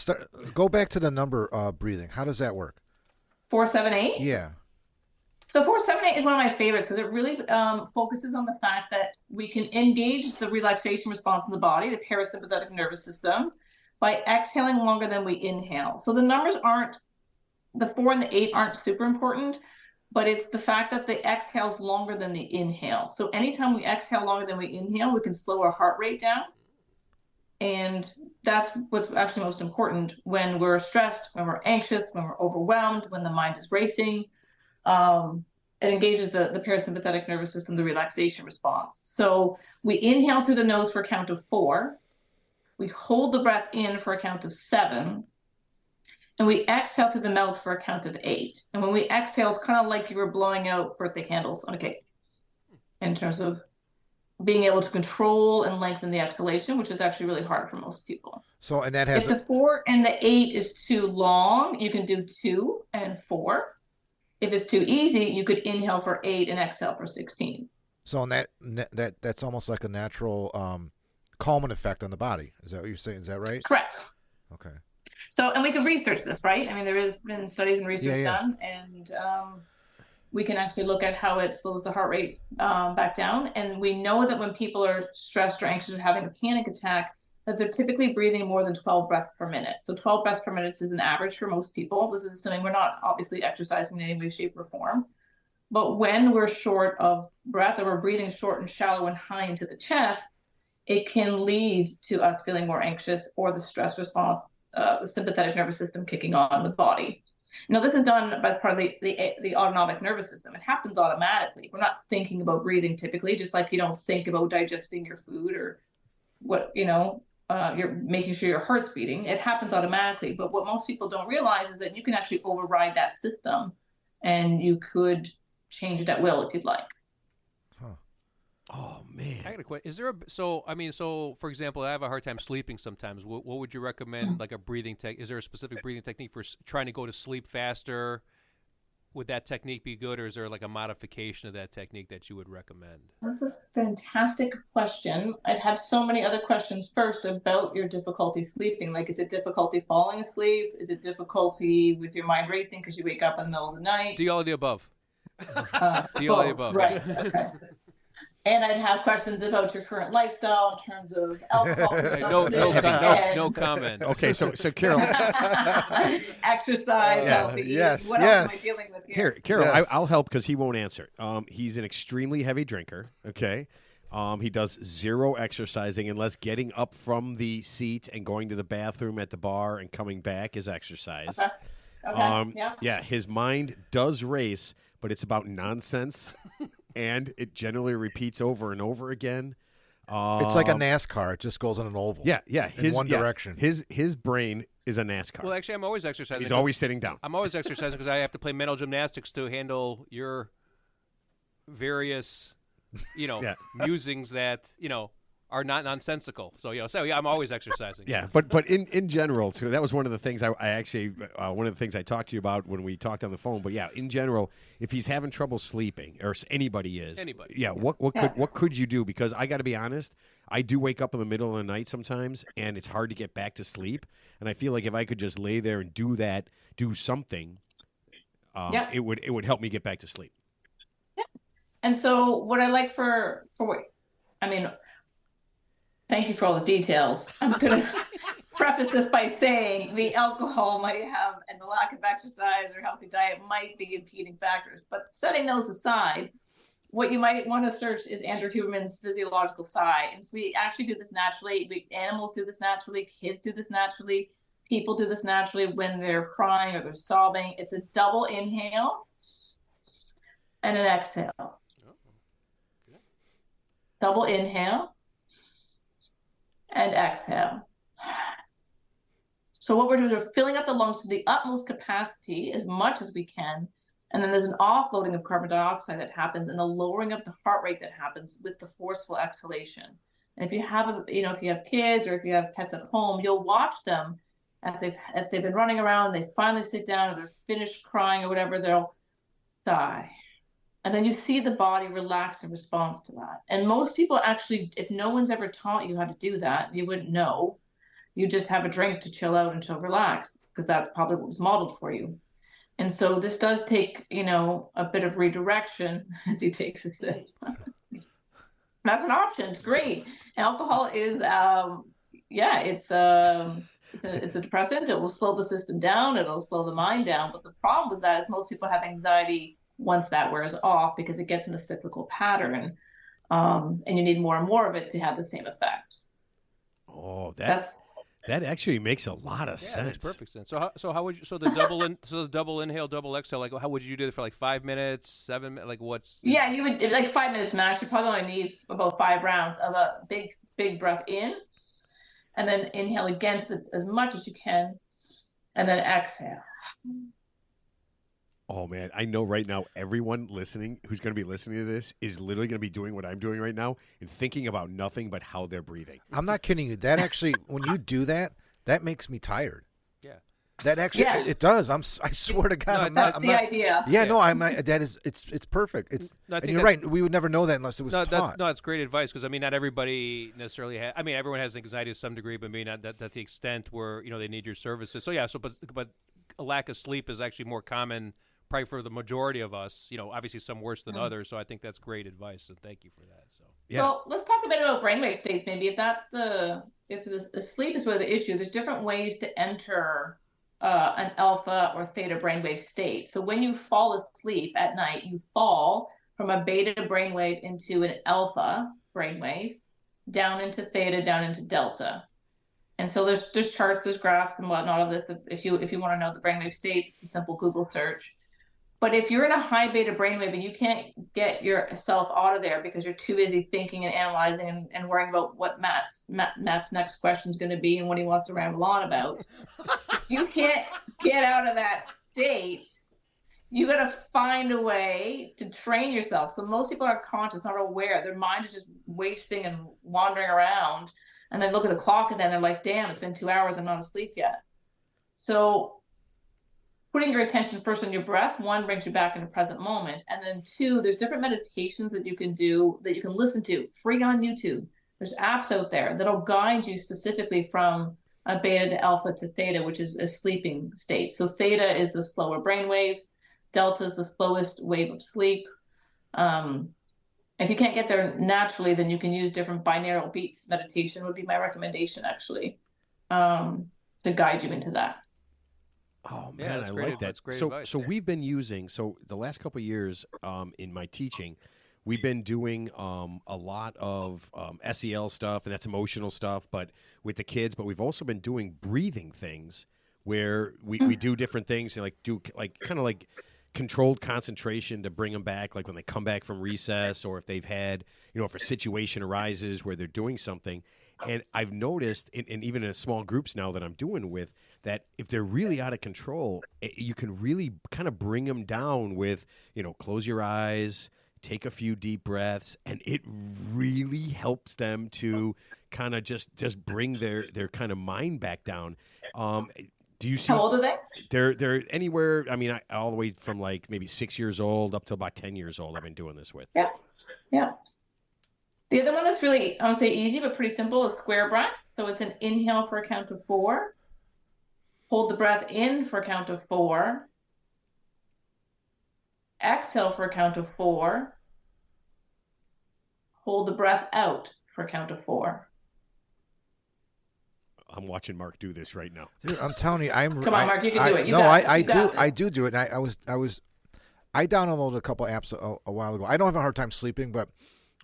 Go back to the number breathing. How does that work?
4-7-8.
Yeah.
So 4-7-8 is one of my favorites because it really focuses on the fact that we can engage the relaxation response in the body, the parasympathetic nervous system, by exhaling longer than we inhale. So the 4 and the 8 aren't super important, but it's the fact that the exhale's longer than the inhale. So anytime we exhale longer than we inhale, we can slow our heart rate down. And that's what's actually most important when we're stressed, when we're anxious, when we're overwhelmed, when the mind is racing. It engages the parasympathetic nervous system, the relaxation response. So we inhale through the nose for a count of 4. We hold the breath in for a count of 7. And we exhale through the mouth for a count of 8. And when we exhale, it's kind of like you were blowing out birthday candles on a cake in terms of being able to control and lengthen the exhalation, which is actually really hard for most people.
So, and that has
if the 4 and the 8 is too long, you can do 2 and 4. If it's too easy, you could inhale for 8 and exhale for 16.
So, and that's almost like a natural calming effect on the body. Is that what you're saying? Is that right?
Correct.
Okay.
So, and we can research this, right? I mean, there has been studies and research done, and we can actually look at how it slows the heart rate back down. And we know that when people are stressed or anxious or having a panic attack, that they're typically breathing more than 12 breaths per minute. So 12 breaths per minute is an average for most people. This is assuming we're not obviously exercising in any way, shape, or form. But when we're short of breath or we're breathing short and shallow and high into the chest, it can lead to us feeling more anxious or the stress response, the sympathetic nervous system kicking on the body. Now, this is done as part of the autonomic nervous system. It happens automatically. We're not thinking about breathing typically, just like you don't think about digesting your food or you're making sure your heart's beating. It happens automatically. But what most people don't realize is that you can actually override that system, and you could change it at will if you'd like.
Oh man,
I got a question. Is there so for example, I have a hard time sleeping sometimes. What would you recommend, like a breathing tech? Is there a specific breathing technique for trying to go to sleep faster? Would that technique be good, or is there like a modification of that technique that you would recommend?
That's a fantastic question. I'd have so many other questions first about your difficulty sleeping. Like, is it difficulty falling asleep? Is it difficulty with your mind racing because you wake up in the middle of the night?
Do all of the above.
Do
all of the above.
Right. Okay. And I'd have questions about your current lifestyle in terms of alcohol
No comment.
Okay, so Carol,
exercise, healthy eating.
Yes,
What else am I dealing with here?
Carol,
Yes.
I'll help because he won't answer. He's an extremely heavy drinker. Okay, he does zero exercising unless getting up from the seat and going to the bathroom at the bar and coming back is exercise.
Okay.
Yeah, his mind does race, but it's about nonsense, and it generally repeats over and over again.
It's like a NASCAR. It just goes on an oval.
Yeah.
In one direction.
His brain is a NASCAR.
Well, actually, I'm always exercising.
He's always sitting down.
I'm always exercising because I have to play mental gymnastics to handle your various, musings that are not nonsensical. So I'm always exercising.
Yeah, but in general, so that was one of the things I actually one of the things I talked to you about when we talked on the phone. But yeah, in general, if he's having trouble sleeping, or anybody is, yeah, what could you do? Because I got to be honest, I do wake up in the middle of the night sometimes, and it's hard to get back to sleep. And I feel like if I could just lay there and do something, it would help me get back to sleep.
Yeah. And so what I like thank you for all the details. I'm going to preface this by saying the alcohol might have and the lack of exercise or healthy diet might be impeding factors. But setting those aside, what you might want to search is Andrew Huberman's physiological sigh. And so we actually do this naturally. Animals do this naturally. Kids do this naturally. People do this naturally when they're crying or they're sobbing. It's a double inhale and an exhale. Double inhale and exhale. So what we're doing is filling up the lungs to the utmost capacity as much as we can. And then there's an offloading of carbon dioxide that happens and a lowering of the heart rate that happens with the forceful exhalation. And if you have if you have kids or if you have pets at home, you'll watch them as they've been running around, they finally sit down or they're finished crying or whatever, they'll sigh. And then you see the body relax in response to that. And most people actually, if no one's ever taught you how to do that, you wouldn't know. You just have a drink to chill out and to relax, because that's probably what was modeled for you. And so this does take, a bit of redirection as he takes a sip. That's an option. It's great. Alcohol is, it's a depressant. It will slow the system down. It'll slow the mind down. But the problem with that is most people have anxiety once that wears off because it gets in a cyclical pattern, and you need more and more of it to have the same effect.
Oh, that actually makes a lot of sense.
Makes perfect sense. So how would you? So the double inhale, double exhale. Like, how would you do it for like 5 minutes, 7 minutes? Like, what's?
Yeah, you would like 5 minutes max. You probably only need about 5 rounds of a big breath in, and then inhale again as much as you can, and then exhale.
Oh, man, I know right now everyone listening who's going to be listening to this is literally going to be doing what I'm doing right now and thinking about nothing but how they're breathing.
I'm not kidding you. That actually, when you do that makes me tired.
Yeah.
That actually, it does. I swear to God,
That's the idea.
Yeah, no, it's perfect. And you're right. We would never know that unless it was taught.
It's great advice because, not everybody necessarily has, everyone has anxiety to some degree, but maybe not that the extent where, they need your services. So, yeah, but a lack of sleep is actually more common probably for the majority of us, obviously some worse than others. So I think that's great advice. And thank you for that. So,
yeah.
Well, let's talk a bit about brainwave states. Maybe if the sleep is where the issue, there's different ways to enter an alpha or theta brainwave state. So when you fall asleep at night, you fall from a beta brainwave into an alpha brainwave, down into theta, down into delta. And so there's charts, there's graphs and whatnot of this. If you want to know the brainwave states, it's a simple Google search. But if you're in a high beta brainwave and you can't get yourself out of there because you're too busy thinking and analyzing and worrying about what Matt's next question is going to be and what he wants to ramble on about, you can't get out of that state. You got to find a way to train yourself. So most people are conscious, not aware. Their mind is just wasting and wandering around. And then look at the clock and then they're like, damn, it's been 2 hours. I'm not asleep yet. So putting your attention first on your breath, 1, brings you back in the present moment. And then 2, there's different meditations that you can do that you can listen to free on YouTube. There's apps out there that'll guide you specifically from a beta to alpha to theta, which is a sleeping state. So theta is the slower brainwave. Delta is the slowest wave of sleep. If you can't get there naturally, then you can use different binaural beats. Meditation would be my recommendation, actually, to guide you into that.
Oh
Yeah,
man,
that's
I
great
like that.
that's great
So
advice
so
there.
we've been using the last couple of years in my teaching, we've been doing a lot of SEL stuff, and that's emotional stuff, but with the kids. But we've also been doing breathing things where we do different things and like do like kind of like controlled concentration to bring them back, like when they come back from recess, or if they've had, if a situation arises where they're doing something. And I've noticed, and even in small groups now that I'm doing with, that if they're really out of control, you can really kind of bring them down with, close your eyes, take a few deep breaths, and it really helps them to kind of just bring their kind of mind back down. Do you see?
How old are they?
They're anywhere. I mean, all the way from like maybe 6 years old up to about 10 years old. I've been doing this with.
Yeah. Yeah. The other one that's really, I would say easy, but pretty simple is square breath. So it's an inhale for a count of 4. Hold the breath in for a count of 4. Exhale for a count of 4. Hold the breath out for a count of 4.
I'm watching Mark do this right now.
Dude, I'm telling you,
Come on, Mark, you can do it. You
no,
got this.
I
You got
do. I
this.
do it. And I downloaded a couple apps a while ago. I don't have a hard time sleeping, but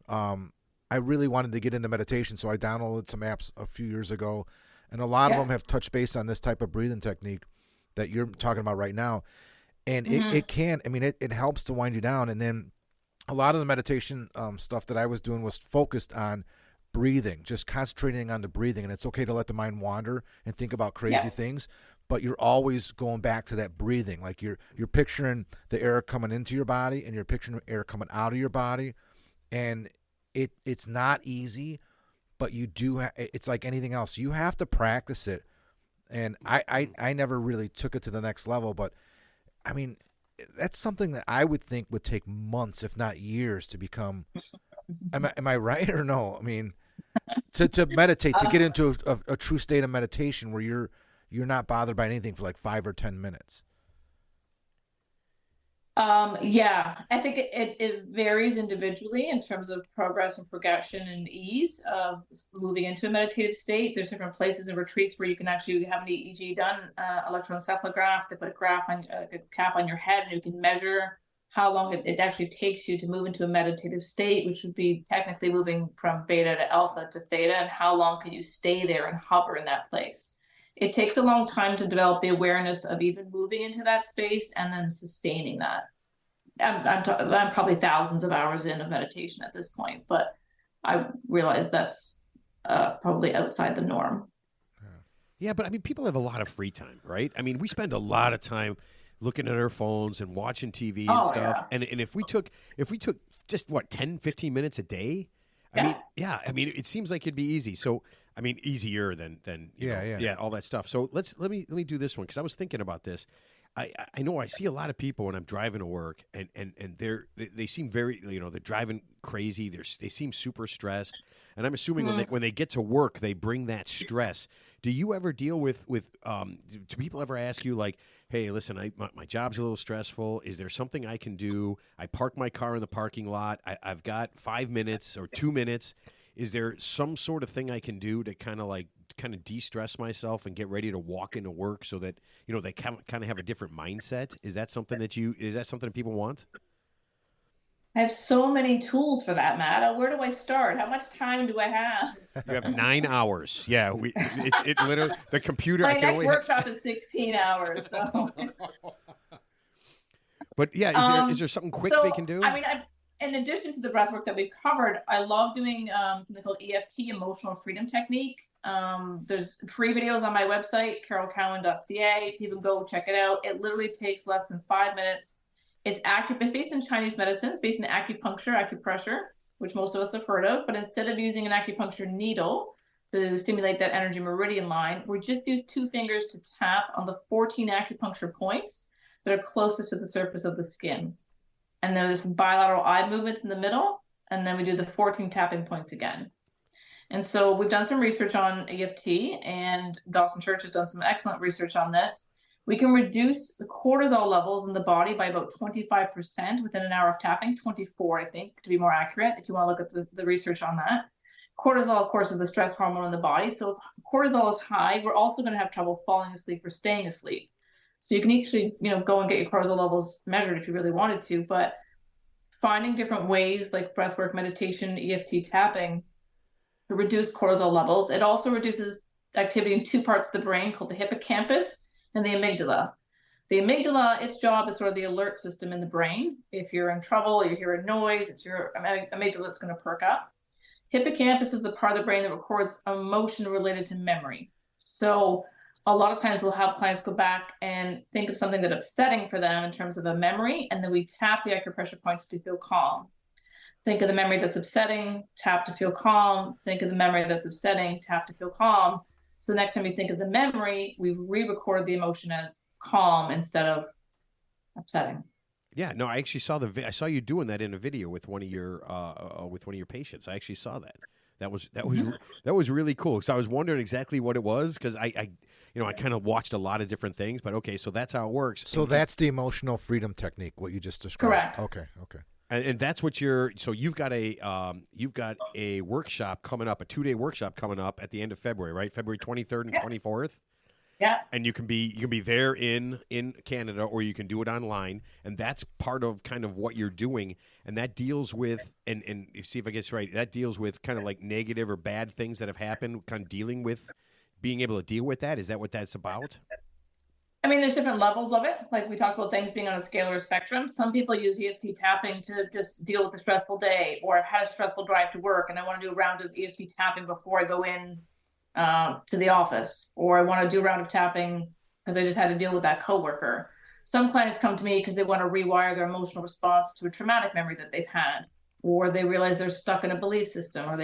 I really wanted to get into meditation, so I downloaded some apps a few years ago, and a lot of them have touched base on this type of breathing technique that you're talking about right now. And it can, I mean, it helps to wind you down. And then a lot of the meditation stuff that I was doing was focused on breathing, just concentrating on the breathing. And it's okay to let the mind wander and think about crazy things, but you're always going back to that breathing. Like you're picturing the air coming into your body and you're picturing the air coming out of your body. And it's not easy, but you do. It's like anything else. You have to practice it. And I never really took it to the next level, but I mean, that's something that I would think would take months, if not years, to become. Am I right or no? I mean, to meditate, to get into a true state of meditation where you're not bothered by anything for like 5 or 10 minutes.
Yeah, I think it varies individually in terms of progress and progression and ease of moving into a meditative state. There's different places and retreats where you can actually have an EEG done, electroencephalograph. They put a cap on your head, and you can measure how long it actually takes you to move into a meditative state, which would be technically moving from beta to alpha to theta, and how long can you stay there and hover in that place. It takes a long time to develop the awareness of even moving into that space and then sustaining that. I'm probably thousands of hours in of meditation at this point, but I realize that's probably outside the norm.
Yeah, but I mean, people have a lot of free time, right? I mean, we spend a lot of time looking at our phones and watching TV and stuff. Yeah. And if we took just 10, 15 minutes a day, I mean, it seems like it'd be easy. So, I mean, easier than all that stuff. So let me do this one, because I was thinking about this. I know I see a lot of people when I'm driving to work, and they seem very, they're driving crazy. They seem super stressed, and I'm assuming when they get to work, they bring that stress. Do you ever deal with do people ever ask you like, hey, listen, my job's a little stressful. Is there something I can do? I park my car in the parking lot. I've got 5 minutes or 2 minutes. Is there some sort of thing I can do to kind of de-stress myself and get ready to walk into work so that, they kind of have a different mindset? Is that something that people want?
I have so many tools for that, Matt. Where do I start? How much time do I have?
You have 9 hours. Yeah, it literally, the computer.
My next workshop is 16 hours. So.
But yeah, is there something quick they can do?
I mean, in addition to the breath work that we've covered, I love doing something called EFT, Emotional Freedom Technique. There's free videos on my website, carolcowan.ca. You can go check it out. It literally takes less than 5 minutes. It's based in Chinese medicine. It's based in acupuncture, acupressure, which most of us have heard of. But instead of using an acupuncture needle to stimulate that energy meridian line, we just use 2 fingers to tap on the 14 acupuncture points that are closest to the surface of the skin. And there's some bilateral eye movements in the middle, and then we do the 14 tapping points again. And so we've done some research on EFT, and Dawson Church has done some excellent research on this, We can reduce the cortisol levels in the body by about 25% within an hour of tapping, 24, I think, to be more accurate, if you want to look at the research on that. Cortisol, of course, is the stress hormone in the body. So if cortisol is high, we're also going to have trouble falling asleep or staying asleep. So you can actually, go and get your cortisol levels measured if you really wanted to, but finding different ways like breathwork, meditation, EFT tapping to reduce cortisol levels. It also reduces activity in two parts of the brain called the hippocampus and the amygdala. The amygdala, its job is sort of the alert system in the brain. If you're in trouble, you hear a noise, it's your amygdala that's going to perk up. Hippocampus is the part of the brain that records emotion related to memory. So a lot of times we'll have clients go back and think of something that's upsetting for them in terms of a memory, and then we tap the acupressure points to feel calm. Think of the memory that's upsetting, tap to feel calm. Think of the memory that's upsetting, tap to feel calm. So the next time you think of the memory, we re-record the emotion as calm instead of upsetting.
Yeah, no, I actually saw I saw you doing that in a video with one of your patients. I actually saw that. That was really cool. So I was wondering exactly what it was because I kind of watched a lot of different things. But okay, so that's how it works.
So that's the emotional freedom technique. What you just described.
Correct.
Okay.
And that's what you've got a workshop coming up, a 2-day workshop coming up at the end of February, right? February 23rd and 24th.
Yeah.
And you can be there in Canada, or you can do it online, and that's part of kind of what you're doing, and that deals with and see if I get this right. That deals with kind of like negative or bad things that have happened, kind of dealing with being able to deal with that. Is that what that's about?
I mean, there's different levels of it. Like we talked about things being on a scale or a spectrum. Some people use EFT tapping to just deal with a stressful day, or I've had a stressful drive to work and I want to do a round of EFT tapping before I go in to the office, or I want to do a round of tapping because I just had to deal with that coworker. Some clients come to me because they want to rewire their emotional response to a traumatic memory that they've had, or they realize they're stuck in a belief system, or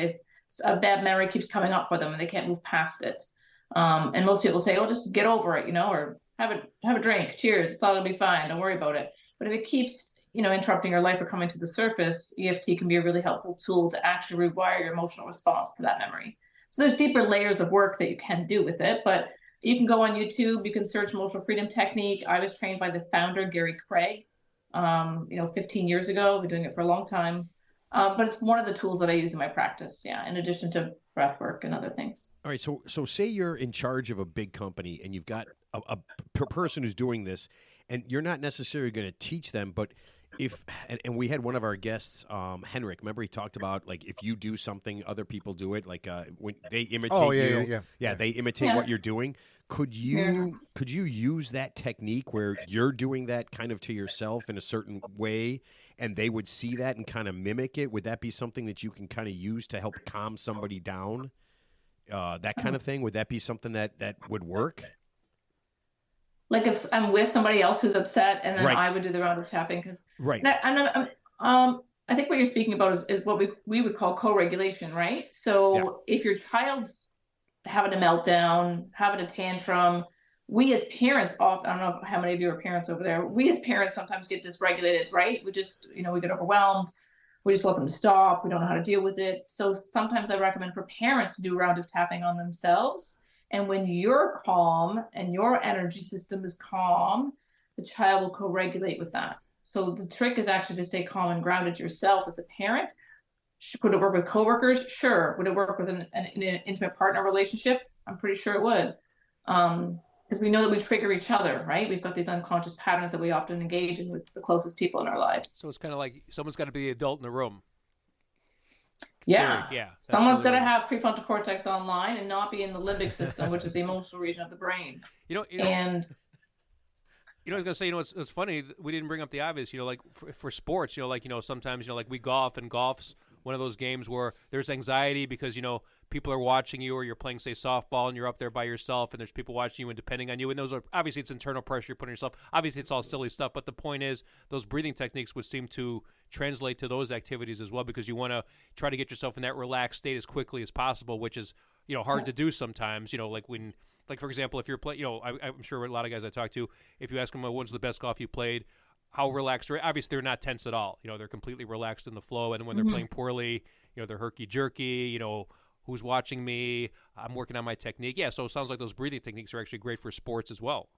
a bad memory keeps coming up for them and they can't move past it. And most people say, "Oh, just get over it," or have a drink. Cheers. It's all gonna be fine. Don't worry about it. But if it keeps, interrupting your life or coming to the surface, EFT can be a really helpful tool to actually rewire your emotional response to that memory. So there's deeper layers of work that you can do with it, but you can go on YouTube, you can search emotional freedom technique. I was trained by the founder, Gary Craig, 15 years ago. We've been doing it for a long time. But it's one of the tools that I use in my practice, in addition to breath work and other things. All
right, so say you're in charge of a big company and you've got a person who's doing this, and you're not necessarily going to teach them, but and we had one of our guests, Henrik. Remember, he talked about like if you do something, other people do it. Like when they imitate you, they imitate what you're doing. Could you use that technique where you're doing that kind of to yourself in a certain way, and they would see that and kind of mimic it? Would that be something that you can kind of use to help calm somebody down? That kind of thing. Would that be something that would work?
Like if I'm with somebody else who's upset, and then I would do the round of tapping because I think what you're speaking about is what we would call co-regulation, right? So if your child's having a meltdown, having a tantrum, we as parents often, I don't know how many of you are parents over there, we as parents sometimes get dysregulated, right? We just, we get overwhelmed. We just want them to stop. We don't know how to deal with it. So sometimes I recommend for parents to do a round of tapping on themselves. And when you're calm and your energy system is calm, the child will co-regulate with that. So the trick is actually to stay calm and grounded yourself as a parent. Would it work with coworkers? Sure. Would it work with an intimate partner relationship? I'm pretty sure it would. Because we know that we trigger each other, right? We've got these unconscious patterns that we often engage in with the closest people in our lives.
So it's kind of like someone's got to be the adult in the room.
Yeah. Someone's got to have prefrontal cortex online and not be in the limbic system, which is the emotional region of the brain. And
I was gonna say, it's funny we didn't bring up the obvious. Like for sports, sometimes like we golf, and golf's one of those games where there's anxiety because people are watching you, or you're playing, say, softball, and you're up there by yourself, and there's people watching you and depending on you. And those are obviously it's internal pressure you're putting on yourself. Obviously, it's all silly stuff, but the point is those breathing techniques would seem to translate to those activities as well, because you want to try to get yourself in that relaxed state as quickly as possible, which is hard to do sometimes. Like for example, if you're playing, I'm sure a lot of guys I talk to, if you ask them when's the best golf you played, how relaxed are, obviously they're not tense at all. They're completely relaxed in the flow, and when they're playing poorly, they're herky jerky. Who's watching me? I'm working on my technique. Yeah, so it sounds like those breathing techniques are actually great for sports as well.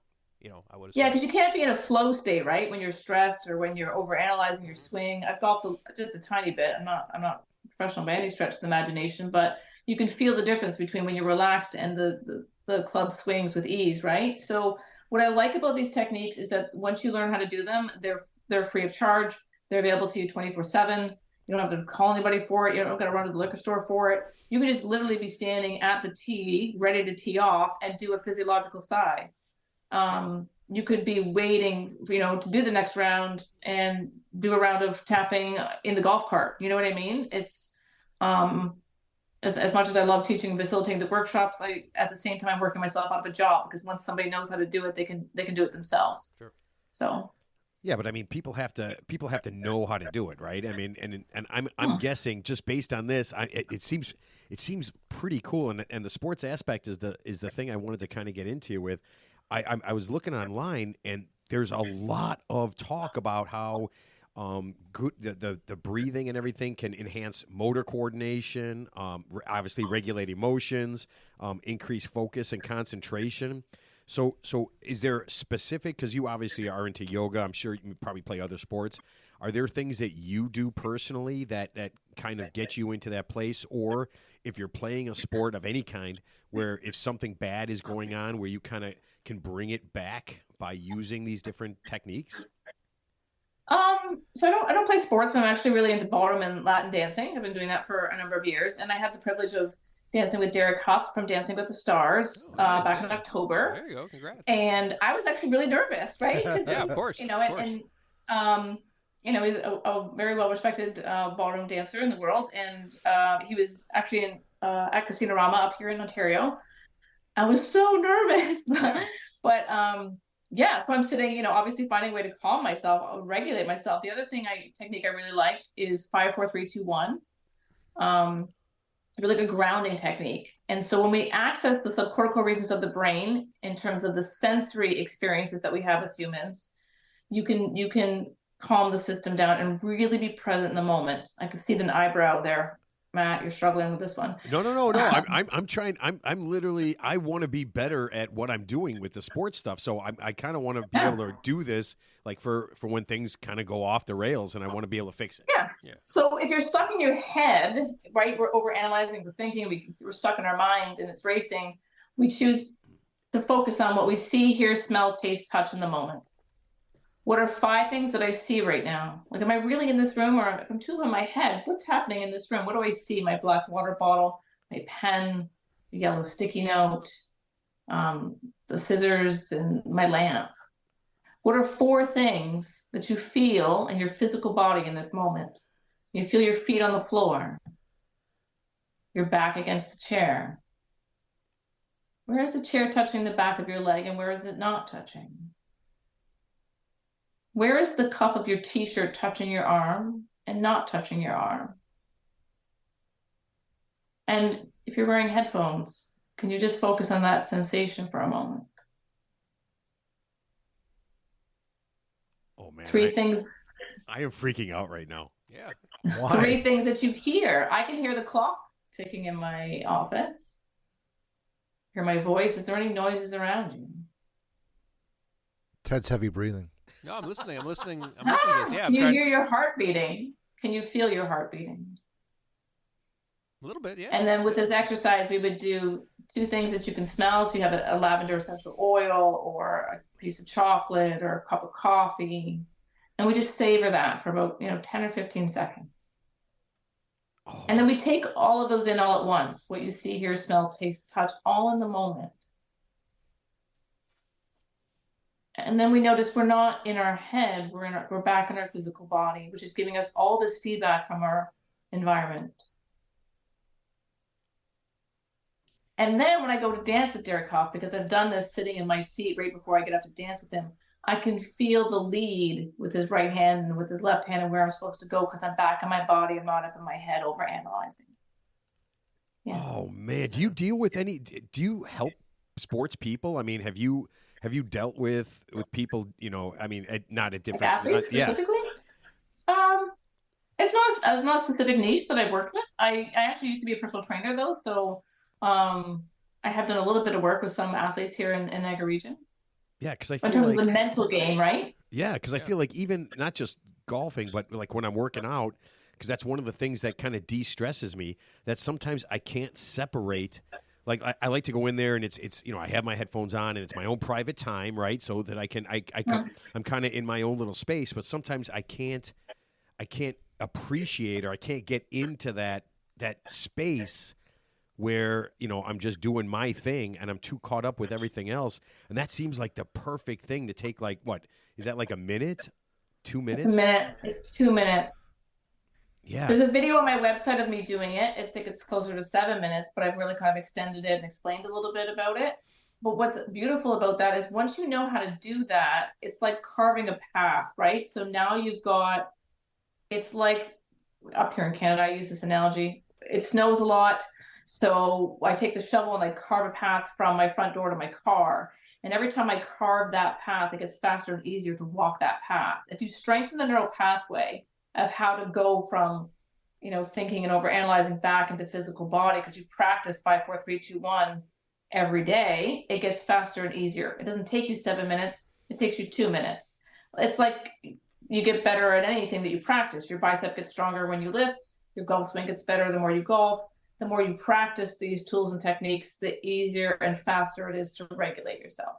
I would have
Yeah,
said.
because you can't be in a flow state, right? When you're stressed or when you're over analyzing your swing. I've golfed just a tiny bit. I'm not professional by any stretch of the imagination, but you can feel the difference between when you're relaxed and the club swings with ease, right? So what I like about these techniques is that once you learn how to do them, they're free of charge. They're available to you 24/7. You don't have to call anybody for it. You don't got to run to the liquor store for it. You can just literally be standing at the tee, ready to tee off, and do a physiological side. You could be waiting, to do the next round and do a round of tapping in the golf cart. You know what I mean? It's as much as I love teaching and facilitating the workshops, I at the same time working myself out of a job, because once somebody knows how to do it, they can do it themselves.
Sure.
So.
Yeah, but I mean, people have to know how to do it, right? I mean, and I'm guessing just based on this, it seems pretty cool, and the sports aspect is the thing I wanted to kind of get into with. I was looking online, and there's a lot of talk about how good the breathing and everything can enhance motor coordination, obviously regulate emotions, increase focus and concentration. So is there specific, because you obviously are into yoga, I'm sure you probably play other sports. Are there things that you do personally that kind of get you into that place? Or if you're playing a sport of any kind, where if something bad is going on, where you kind of can bring it back by using these different techniques?
So I don't play sports. I'm actually really into ballroom and Latin dancing. I've been doing that for a number of years, and I had the privilege of dancing with Derek Huff from Dancing with the Stars back in October.
There you go, congrats.
And I was actually really nervous, right?
Yeah, of course.
He's a very well respected ballroom dancer in the world, and he was actually at Casino Rama up here in Ontario. I was so nervous, but yeah, so I'm sitting, obviously finding a way to calm myself, regulate myself. The other technique I really like is 5, 4, 3, 2, 1. It's a really good grounding technique. And so when we access the subcortical regions of the brain in terms of the sensory experiences that we have as humans, you can calm the system down and really be present in the moment. I can see the eyebrow there. Matt, you're struggling with this one.
No. I'm trying. I'm literally. I want to be better at what I'm doing with the sports stuff. So I kind of want to be able to do this, like for when things kind of go off the rails, and I want to be able to fix it.
Yeah. So if you're stuck in your head, right? We're overanalyzing, we're thinking, we're stuck in our mind, and it's racing. We choose to focus on what we see, hear, smell, taste, touch in the moment. What are 5 things that I see right now? Like, am I really in this room, or if I'm too in my head, what's happening in this room? What do I see? My black water bottle, my pen, the yellow sticky note, the scissors, and my lamp. What are 4 things that you feel in your physical body in this moment? You feel your feet on the floor, your back against the chair. Where is the chair touching the back of your leg, and where is it not touching? Where is the cuff of your t-shirt touching your arm and not touching your arm? And if you're wearing headphones, can you just focus on that sensation for a moment?
Oh man,
3 things.
I am freaking out right now.
Yeah.
Why?
3 things that you hear. I can hear the clock ticking in my office. Hear my voice. Is there any noises around you?
Ted's heavy breathing.
No, I'm listening to this. Yeah,
Can you hear your heart beating? Can you feel your heart beating?
A little bit, yeah.
And then with this exercise, we would do 2 things that you can smell. So you have a lavender essential oil, or a piece of chocolate, or a cup of coffee. And we just savor that for about 10 or 15 seconds.
Oh.
And then we take all of those in all at once. What you see, hear, smell, taste, touch, all in the moment. And then we notice we're not in our head, we're back in our physical body, which is giving us all this feedback from our environment. And then when I go to dance with Derek Hoff, because I've done this sitting in my seat right before I get up to dance with him, I can feel the lead with his right hand and with his left hand and where I'm supposed to go, because I'm back in my body. I'm not up in my head over analyzing. Yeah.
Oh man, do you help sports people? I mean, have you dealt with people, I mean, not at different
athletes specifically? It's not a specific niche that I've worked with. I actually used to be a personal trainer though, so I have done a little bit of work with some athletes here in Niagara region.
Yeah, because I
in
feel
terms
like
of the mental game, right?
yeah, because I feel like even not just golfing, but like when I'm working out, because that's one of the things that kind of de-stresses me. That sometimes I can't separate. Like I like to go in there and it's I have my headphones on and it's my own private time, right? So that I'm kind of in my own little space. But sometimes I can't appreciate or I can't get into that space where I'm just doing my thing and I'm too caught up with everything else. And that seems like the perfect thing to take. Like what is that, like a minute, 2 minutes?
A minute. It's 2 minutes.
Yeah.
There's a video on my website of me doing it. I think it's closer to 7 minutes, but I've really kind of extended it and explained a little bit about it. But what's beautiful about that is once you know how to do that, it's like carving a path, right? So now it's like up here in Canada, I use this analogy. It snows a lot. So I take the shovel and I carve a path from my front door to my car. And every time I carve that path, it gets faster and easier to walk that path. If you strengthen the neural pathway of how to go from, thinking and overanalyzing back into physical body, because you practice 5, 4, 3, 2, 1 every day, it gets faster and easier. It doesn't take you 7 minutes. It takes you 2 minutes. It's like you get better at anything that you practice. Your bicep gets stronger when you lift. Your golf swing gets better the more you golf. The more you practice these tools and techniques, the easier and faster it is to regulate yourself.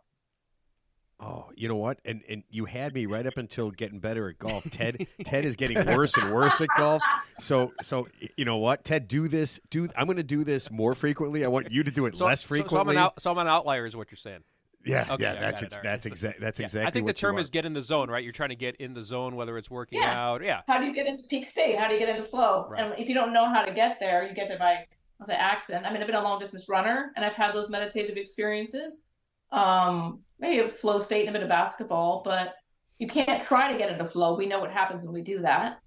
Oh, you know what? And you had me right up until getting better at golf. Ted is getting worse and worse at golf. So you know what? Ted, I'm going to do this more frequently. I want you to do it less frequently.
So I'm an outlier is what you're saying.
Yeah,
Okay,
yeah, that's exactly.
I think
what
the term
you
is get in the zone, right? You're trying to get in the zone, whether it's working
Yeah.
out. Yeah.
How do you get into peak state? How do you get into flow?
Right.
And if you don't know how to get there, you get there by, I'll say, accident. I mean, I've been a long distance runner and I've had those meditative experiences. Maybe a flow state and a bit of basketball, but you can't try to get into flow. We know what happens when we do that.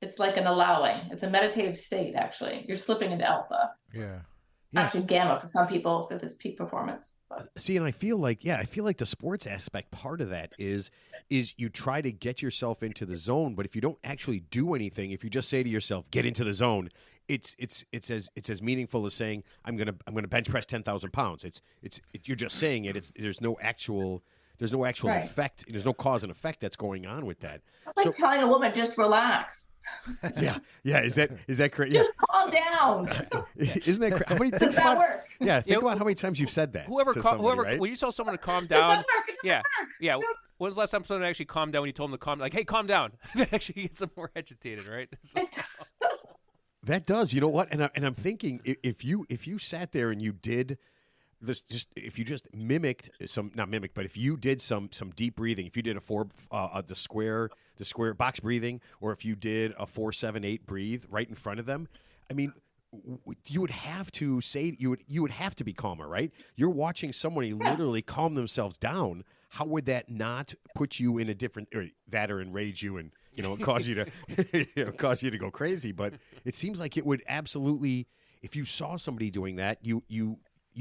It's like an allowing. It's a meditative state, actually. You're slipping into alpha.
Yeah.
Actually, gamma for some people if it's peak performance. But.
See, and I feel like the sports aspect part of that is you try to get yourself into the zone, but if you don't actually do anything, if you just say to yourself, "Get into the zone," it's as meaningful as saying, "I'm gonna bench press 10,000 pounds." You're just saying it. There's no actual
Right.
effect. There's no cause and effect that's going on with that.
It's like telling a woman, just relax.
Yeah. Is that correct? Yeah.
Just calm down.
Isn't that crazy? How many
Does that work?
Yeah, think about how many times you've said that.
Whoever,
to somebody, right?
when you tell someone to calm
Does
down,
that work? It doesn't
yeah,
work.
yeah. When's the last time someone actually calmed down when you told them to calm? Like, hey, calm down. That actually gets them more agitated, right? So-
That does. You know what? And I'm thinking if you sat there and you did this, if you just mimicked but if you did some deep breathing, if you did the square box breathing, or if you did a 4-7-8 breathe right in front of them, I mean, you would have to say you would have to be calmer, right? You're watching somebody literally calm themselves down. How would that not put you in a different, or enrage you and cause you to go crazy? But it seems like it would absolutely, if you saw somebody doing that, you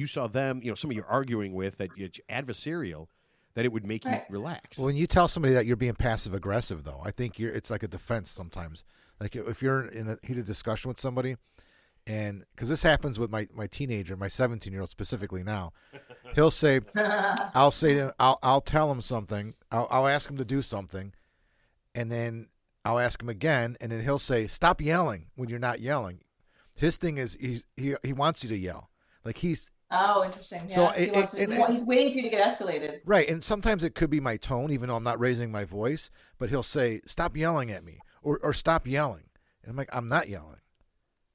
saw them, somebody you're arguing with, that you're adversarial, that it would make you relax.
Well, when you tell somebody that you're being passive aggressive, though, I think it's like a defense sometimes. Like if you're in a heated discussion with somebody, and because this happens with my teenager, my 17-year-old specifically now, he'll say, I'll say to him, I'll tell him something, I'll ask him to do something, and then I'll ask him again, and then he'll say, stop yelling when you're not yelling. His thing is he wants you to yell. Like he's.
Oh, interesting. Yeah.
So
he's waiting for you to get escalated.
Right, and sometimes it could be my tone, even though I'm not raising my voice. But he'll say, "Stop yelling at me," or "Stop yelling," and I'm like, "I'm not yelling."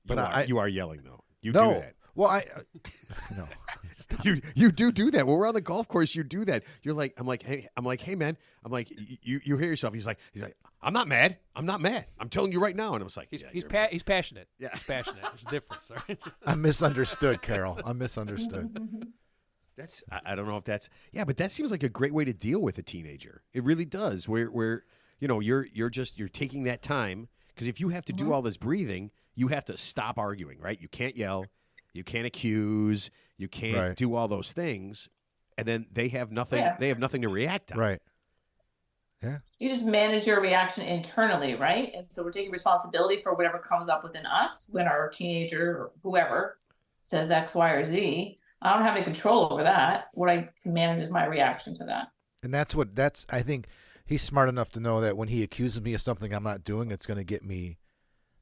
But
you are yelling though. You
no,
do that.
Well, no. Stop.
You do that. When we're on the golf course, you do that. I'm like, hey man. I'm like, you hear yourself. He's like, I'm not mad. I'm telling you right now. And I was like,
he's passionate.
Yeah,
he's passionate. There's a difference. Right?
I'm misunderstood, Carol. I'm misunderstood.
I don't know if that's but that seems like a great way to deal with a teenager. It really does. Where you're taking that time, because if you have to do all this breathing, you have to stop arguing, right? You can't yell. You can't accuse. You can't do all those things, and then they have nothing.
Yeah.
They have nothing to react on.
Right. Yeah.
You just manage your reaction internally, right? And so we're taking responsibility for whatever comes up within us when our teenager or whoever says X, Y, or Z. I don't have any control over that. What I can manage is my reaction to that.
And I think he's smart enough to know that when he accuses me of something I'm not doing, it's going to get me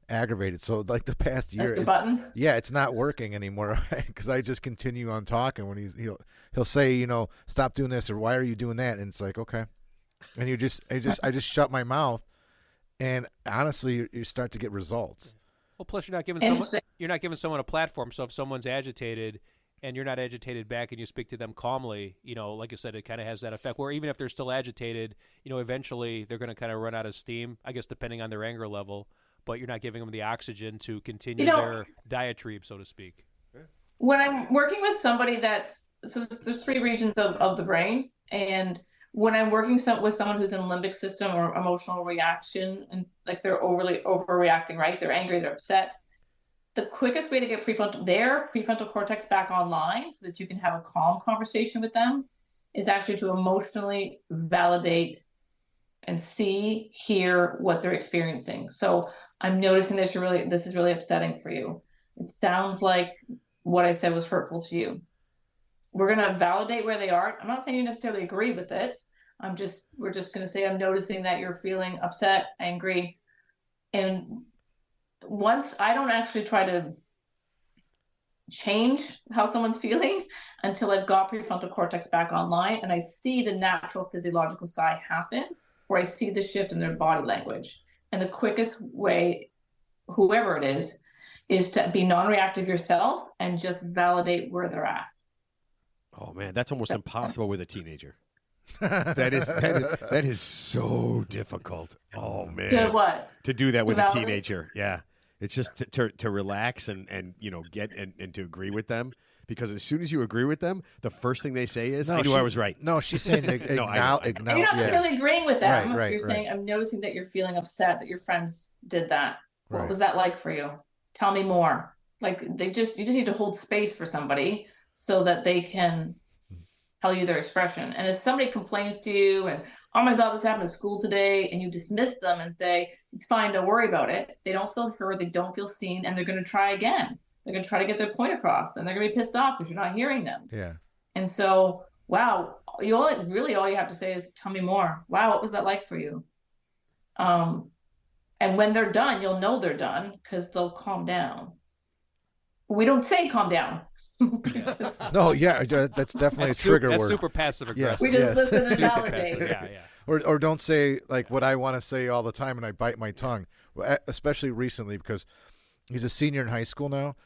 aggravated. So like the past year,
That's the button.
yeah, it's not working anymore because I just continue on talking when he'll say, stop doing this or why are you doing that? And it's like, okay. And I just shut my mouth, and honestly, you start to get results.
Well, plus you're not giving someone a platform. So if someone's agitated and you're not agitated back and you speak to them calmly, like I said, it kind of has that effect where even if they're still agitated, eventually they're going to kind of run out of steam, I guess, depending on their anger level, but you're not giving them the oxygen to continue their diatribe, so to speak.
When I'm working with somebody so there's 3 regions of the brain, and when I'm working with someone who's in limbic system or emotional reaction, and like they're overreacting, right? They're angry, they're upset. The quickest way to get their prefrontal cortex back online so that you can have a calm conversation with them is actually to emotionally validate and hear what they're experiencing. So I'm noticing this is really upsetting for you. It sounds like what I said was hurtful to you. We're going to validate where they are. I'm not saying you necessarily agree with it. We're just going to say, I'm noticing that you're feeling upset, angry. And once I don't actually try to change how someone's feeling until I've got prefrontal cortex back online and I see the natural physiological side happen, where I see the shift in their body language. And the quickest way, whoever it is to be non-reactive yourself and just validate where they're at.
Oh man, that's almost impossible with a teenager. That is so difficult. Oh man, to do that with a teenager? Yeah, it's just to relax and get and to agree with them, because as soon as you agree with them, the first thing they say is, "I knew I was right."
No, she's saying acknowledge.
You're not necessarily agreeing with them.
Right,
you're saying, "I'm noticing that you're feeling upset that your friends did that. What
Right.
was that like for you? Tell me more." Like you just need to hold space for somebody so that they can tell you their expression. And if somebody complains to you and, "Oh my God, this happened at school today," and you dismiss them and say, "It's fine, don't worry about it," they don't feel heard, they don't feel seen, and they're going to try again. They're going to try to get their point across, and they're going to be pissed off because you're not hearing them.
Yeah.
And so, wow, all you have to say is, "Tell me more. Wow, what was that like for you?" And when they're done, you'll know they're done because they'll calm down. We don't say calm down.
No, yeah, that's definitely a trigger word.
That's super passive aggressive.
We just listen and
Super
validate.
passive. Yeah.
Or don't say like what I want to say all the time, and I bite my tongue, especially recently because he's a senior in high school now.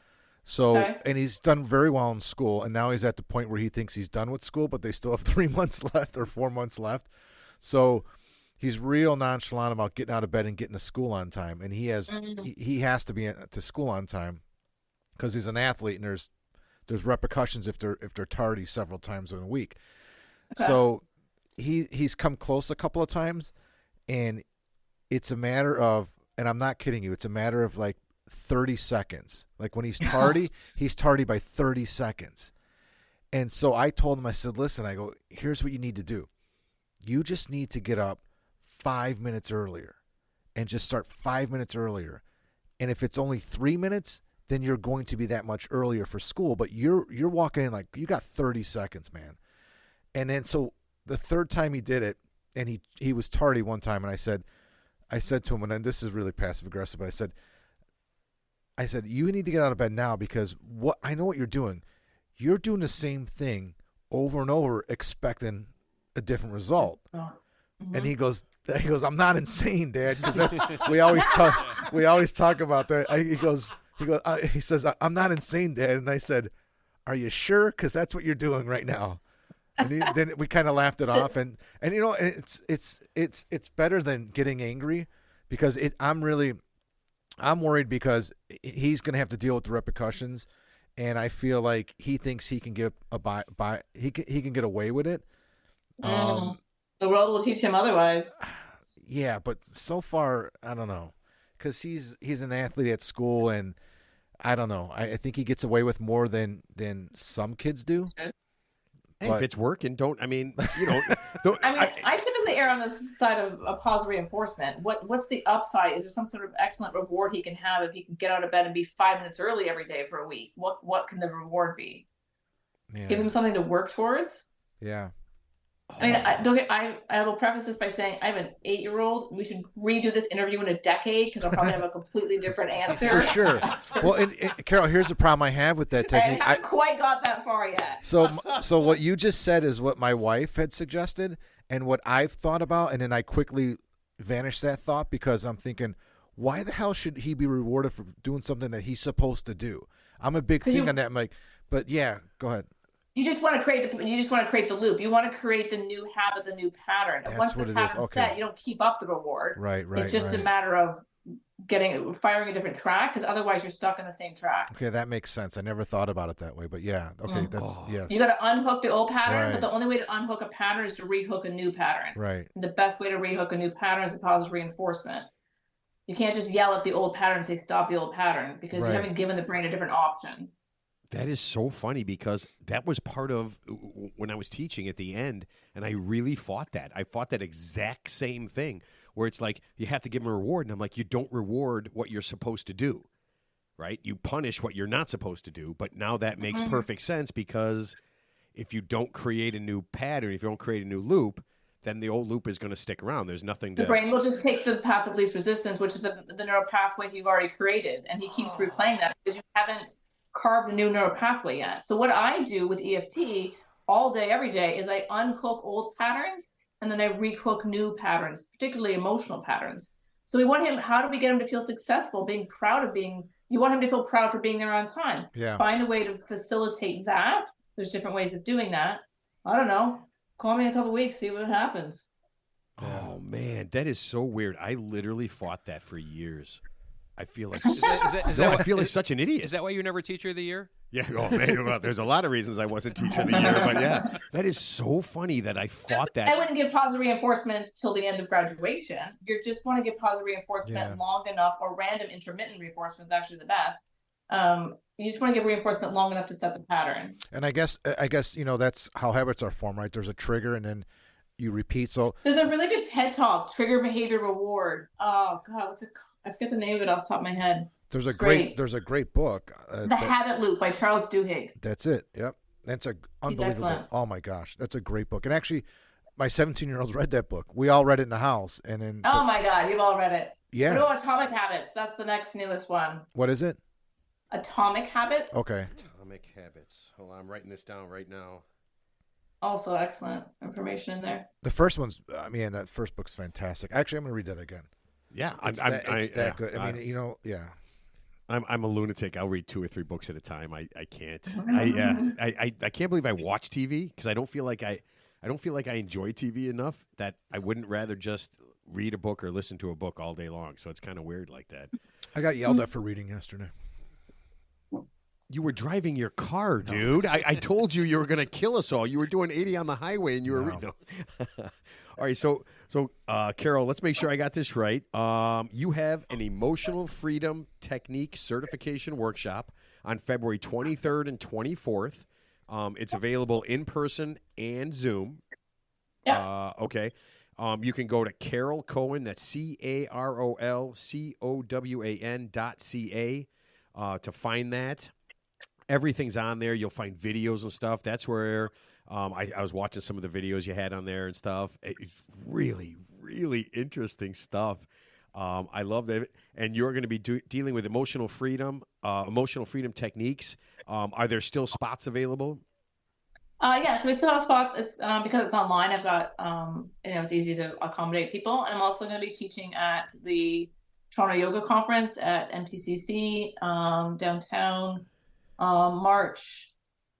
So and he's done very well in school, and now he's at the point where he thinks he's done with school, but they still have 3 months left or 4 months left. So he's real nonchalant about getting out of bed and getting to school on time, and he has to be to school on time because he's an athlete, and there's repercussions if they're tardy several times in a week. Okay. So he's come close a couple of times, and it's a matter of, and I'm not kidding you, it's a matter of like 30 seconds. Like when he's tardy, he's tardy by 30 seconds. And so I told him, I said, "Listen," I go, "here's what you need to do. You just need to get up 5 minutes earlier and just start 5 minutes earlier. And if it's only 3 minutes, then you're going to be that much earlier for school. But you're walking in like you got 30 seconds, man." And then so the third time he did it, and he was tardy one time, and I said to him, and this is really passive aggressive, but I said, "You need to get out of bed now because I know what you're doing. You're doing the same thing over and over, expecting a different result." Mm-hmm. And he goes, "I'm not insane, Dad." Because we always talk about that. He says, "I'm not insane, Dad." And I said, "Are you sure? Because that's what you're doing right now." And then we kind of laughed it off, and it's better than getting angry because I'm worried because he's going to have to deal with the repercussions, and I feel like he thinks he can get he can get away with it.
The world will teach him otherwise.
Yeah, but so far I don't know, because he's an athlete at school, and I don't know. I think he gets away with more than some kids do.
Hey, if it's working, I
typically err on the side of a positive reinforcement. What's the upside? Is there some sort of excellent reward he can have if he can get out of bed and be 5 minutes early every day for a week? What can the reward be? Give him something to work towards.
Yeah.
I mean, I will preface this by saying I have an 8-year-old. We should redo this interview in a decade because I'll probably have a completely different answer.
For sure. Well, and Carol, here's the problem I have with that technique.
I haven't quite got that far yet.
So what you just said is what my wife had suggested and what I've thought about, and then I quickly vanished that thought because I'm thinking, why the hell should he be rewarded for doing something that he's supposed to do? I'm a big thing on that. I'm like, but yeah, go ahead.
You just want to create the loop. You want to create the new habit, the new pattern. And once the pattern's set, you don't keep up the reward.
Right.
It's just a matter of firing a different track, because otherwise you're stuck in the same track.
Okay, that makes sense. I never thought about it that way, but yeah. Okay, yes.
You got to unhook the old pattern, but the only way to unhook a pattern is to rehook a new pattern.
Right.
And the best way to rehook a new pattern is a positive reinforcement. You can't just yell at the old pattern and say stop the old pattern, because you haven't given the brain a different option.
That is so funny, because that was part of when I was teaching at the end, and I really fought that. I fought that exact same thing where it's like you have to give them a reward, and I'm like, you don't reward what you're supposed to do, right? You punish what you're not supposed to do, but now that makes perfect sense, because if you don't create a new pattern, if you don't create a new loop, then the old loop is going to stick around. There's nothing to...
The brain will just take the path of least resistance, which is the neural pathway you've already created, and he keeps replaying that because you haven't carved a new neural pathway yet. So what I do with EFT all day, every day, is I unhook old patterns and then I rehook new patterns, particularly emotional patterns. So we want him, how do we get him to feel successful, being proud of being, you want him to feel proud for being there on time.
Yeah.
Find a way to facilitate that. There's different ways of doing that. I don't know. Call me in a couple of weeks, see what happens.
Oh, man, that is so weird. I literally fought that for years. I feel like I feel like such an idiot.
Is that why you're never Teacher of the Year?
Yeah, oh man, well, there's a lot of reasons I wasn't Teacher of the Year, but yeah, that is so funny that I fought that.
I wouldn't give positive reinforcements till the end of graduation. You just want to give positive reinforcement long enough, or random intermittent reinforcement is actually the best. You just want to give reinforcement long enough to set the pattern.
And I guess that's how habits are formed, right? There's a trigger, and then you repeat. So
there's a really good TED talk, Trigger Behavior Reward. Oh God, I forget the name of it off the top of my head.
There's a great book.
The Habit Loop by Charles Duhigg.
That's it. Yep. That's a unbelievable. Oh my gosh, that's a great book. And actually, my 17-year-old read that book. We all read it in the house. And then
oh my God, you've all read it.
Yeah.
What about Atomic Habits? That's the next newest one.
What is it?
Atomic Habits.
Okay.
Atomic Habits. Hold on, I'm writing this down right now.
Also excellent information in there.
The first one's, that first book's fantastic. Actually, I'm going to read that again.
Yeah,
it's that good. I mean, yeah.
I'm a lunatic. I'll read 2 or 3 books at a time. I can't. I can't believe I watch TV, because I don't feel like I enjoy TV enough that I wouldn't rather just read a book or listen to a book all day long. So it's kind of weird like that.
I got yelled at for reading yesterday.
You were driving your car, dude. I told you were going to kill us all. You were doing 80 on the highway, and you were reading. All right, so Carol, let's make sure I got this right. You have an emotional freedom technique certification workshop on February 23rd and 24th. It's available in person and Zoom.
Yeah.
Okay. You can go to Carol Cowan, that's CarolCowan.ca to find that. Everything's on there. You'll find videos and stuff. That's where I was watching some of the videos you had on there and stuff. It's really, really interesting stuff. I love that. And you're going to be dealing with emotional freedom techniques. Are there still spots available?
Yeah, so we still have spots. It's because it's online. I've got it's easy to accommodate people, and I'm also going to be teaching at the Toronto Yoga Conference at MTCC downtown. March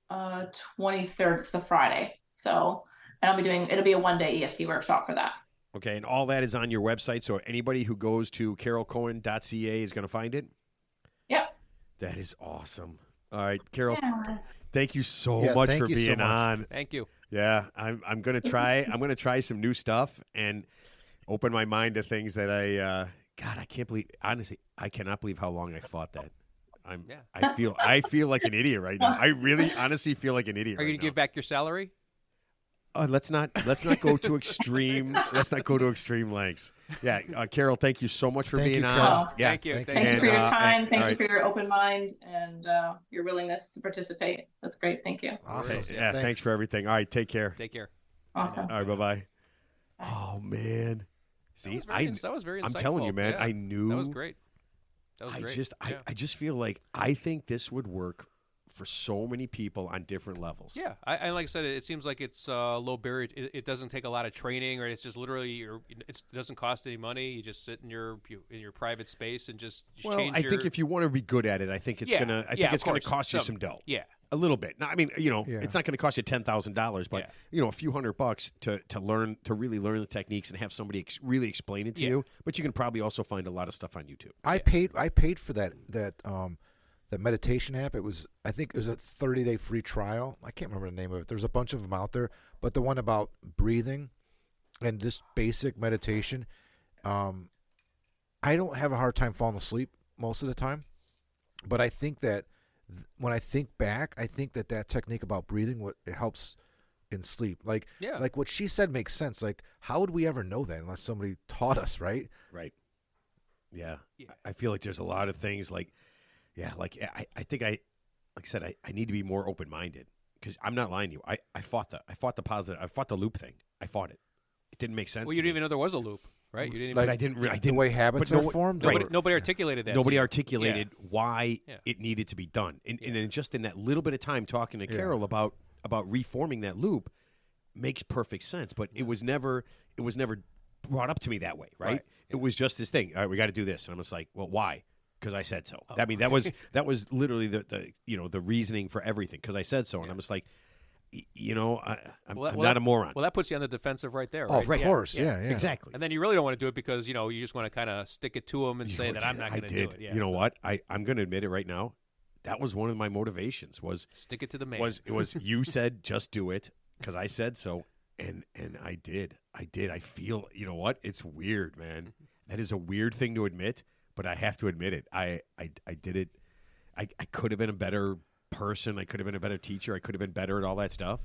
23rd, it's the Friday. So, and it'll be a 1-day EFT workshop for that.
Okay. And all that is on your website. So anybody who goes to carolcowan.ca is going to find it.
Yep.
That is awesome. All right, Carol, thank you so much for being on.
Thank you.
Yeah. I'm going to try some new stuff and open my mind to things that I can't believe, honestly, I cannot believe how long I fought that. I feel like an idiot right now. I really honestly feel like an idiot.
Are you going to give back your salary?
let's not go to extreme. Let's not go to extreme lengths. Yeah, Carol, thank you so much for
Thank
being
you,
on.
Carol.
Yeah,
Thank you.
Thank you
And,
for your time.
all
Thank you
right.
for your open mind and your willingness to participate. That's great. Thank you.
Awesome.
Yeah, thanks for everything. All right, take care.
Take care.
Awesome.
All right, bye-bye.
Bye.
Oh man, see,
That was very
I'm
insightful.
telling you, man,
Yeah.
I knew.
That was great. That was great.
I just feel like I think this would work for so many people on different levels.
Yeah, I like I said, it seems like it's low barrier. It doesn't take a lot of training, or it's just literally it doesn't cost any money. You just sit in your private space and just
Well,
change
I think if you want to be good at it, I think it's
Yeah,
gonna. I
yeah,
think it's
of
gonna
course.
cost you some dough.
Yeah,
A little bit. Now, I mean,
Yeah.
it's not going to cost you $10,000, but a few $100 to really learn the techniques and have somebody really explain it to you. But you can probably also find a lot of stuff on YouTube.
I paid for that meditation app. I think it was a 30-day free trial. I can't remember the name of it. There's a bunch of them out there, but the one about breathing and just basic meditation, I don't have a hard time falling asleep most of the time, but I think that when I think back, I think that technique about breathing, it helps in sleep. Like what she said makes sense. Like, how would we ever know that unless somebody taught us, right?
Right. Yeah. I feel like there's a lot of things like, I think like I said, I need to be more open-minded because I'm not lying to you. I fought the loop thing. I fought it. It didn't make sense.
Well, you didn't even know there was a loop, right? You didn't.
Like,
Even,
I didn't.
The way habits are formed.
Nobody articulated that.
Nobody
to you.
articulated why it needed to be done, and then just in that little bit of time talking to Carol about reforming that loop makes perfect sense. But it was never brought up to me that way, right? It was just this thing. All right, we got to do this, and I'm just like, well, why? Because I said so. I mean, that was literally the reasoning for everything. Because I said so, and I'm just like, I'm not a moron.
Well, that puts you on the defensive right there.
Oh,
Right?
of course, yeah,
exactly.
And then you really don't want to do it because you just want to kind of stick it to them and say that I'm not going to do it. Yeah,
you know what? I'm going to admit it right now. That was one of my motivations. Was
stick it to the man.
Was you said just do it because I said so, and I did. I feel. You know what? It's weird, man. That is a weird thing to admit, but I have to admit it. I did it. I could have been a better person. I could have been a better teacher. I could have been better at all that stuff.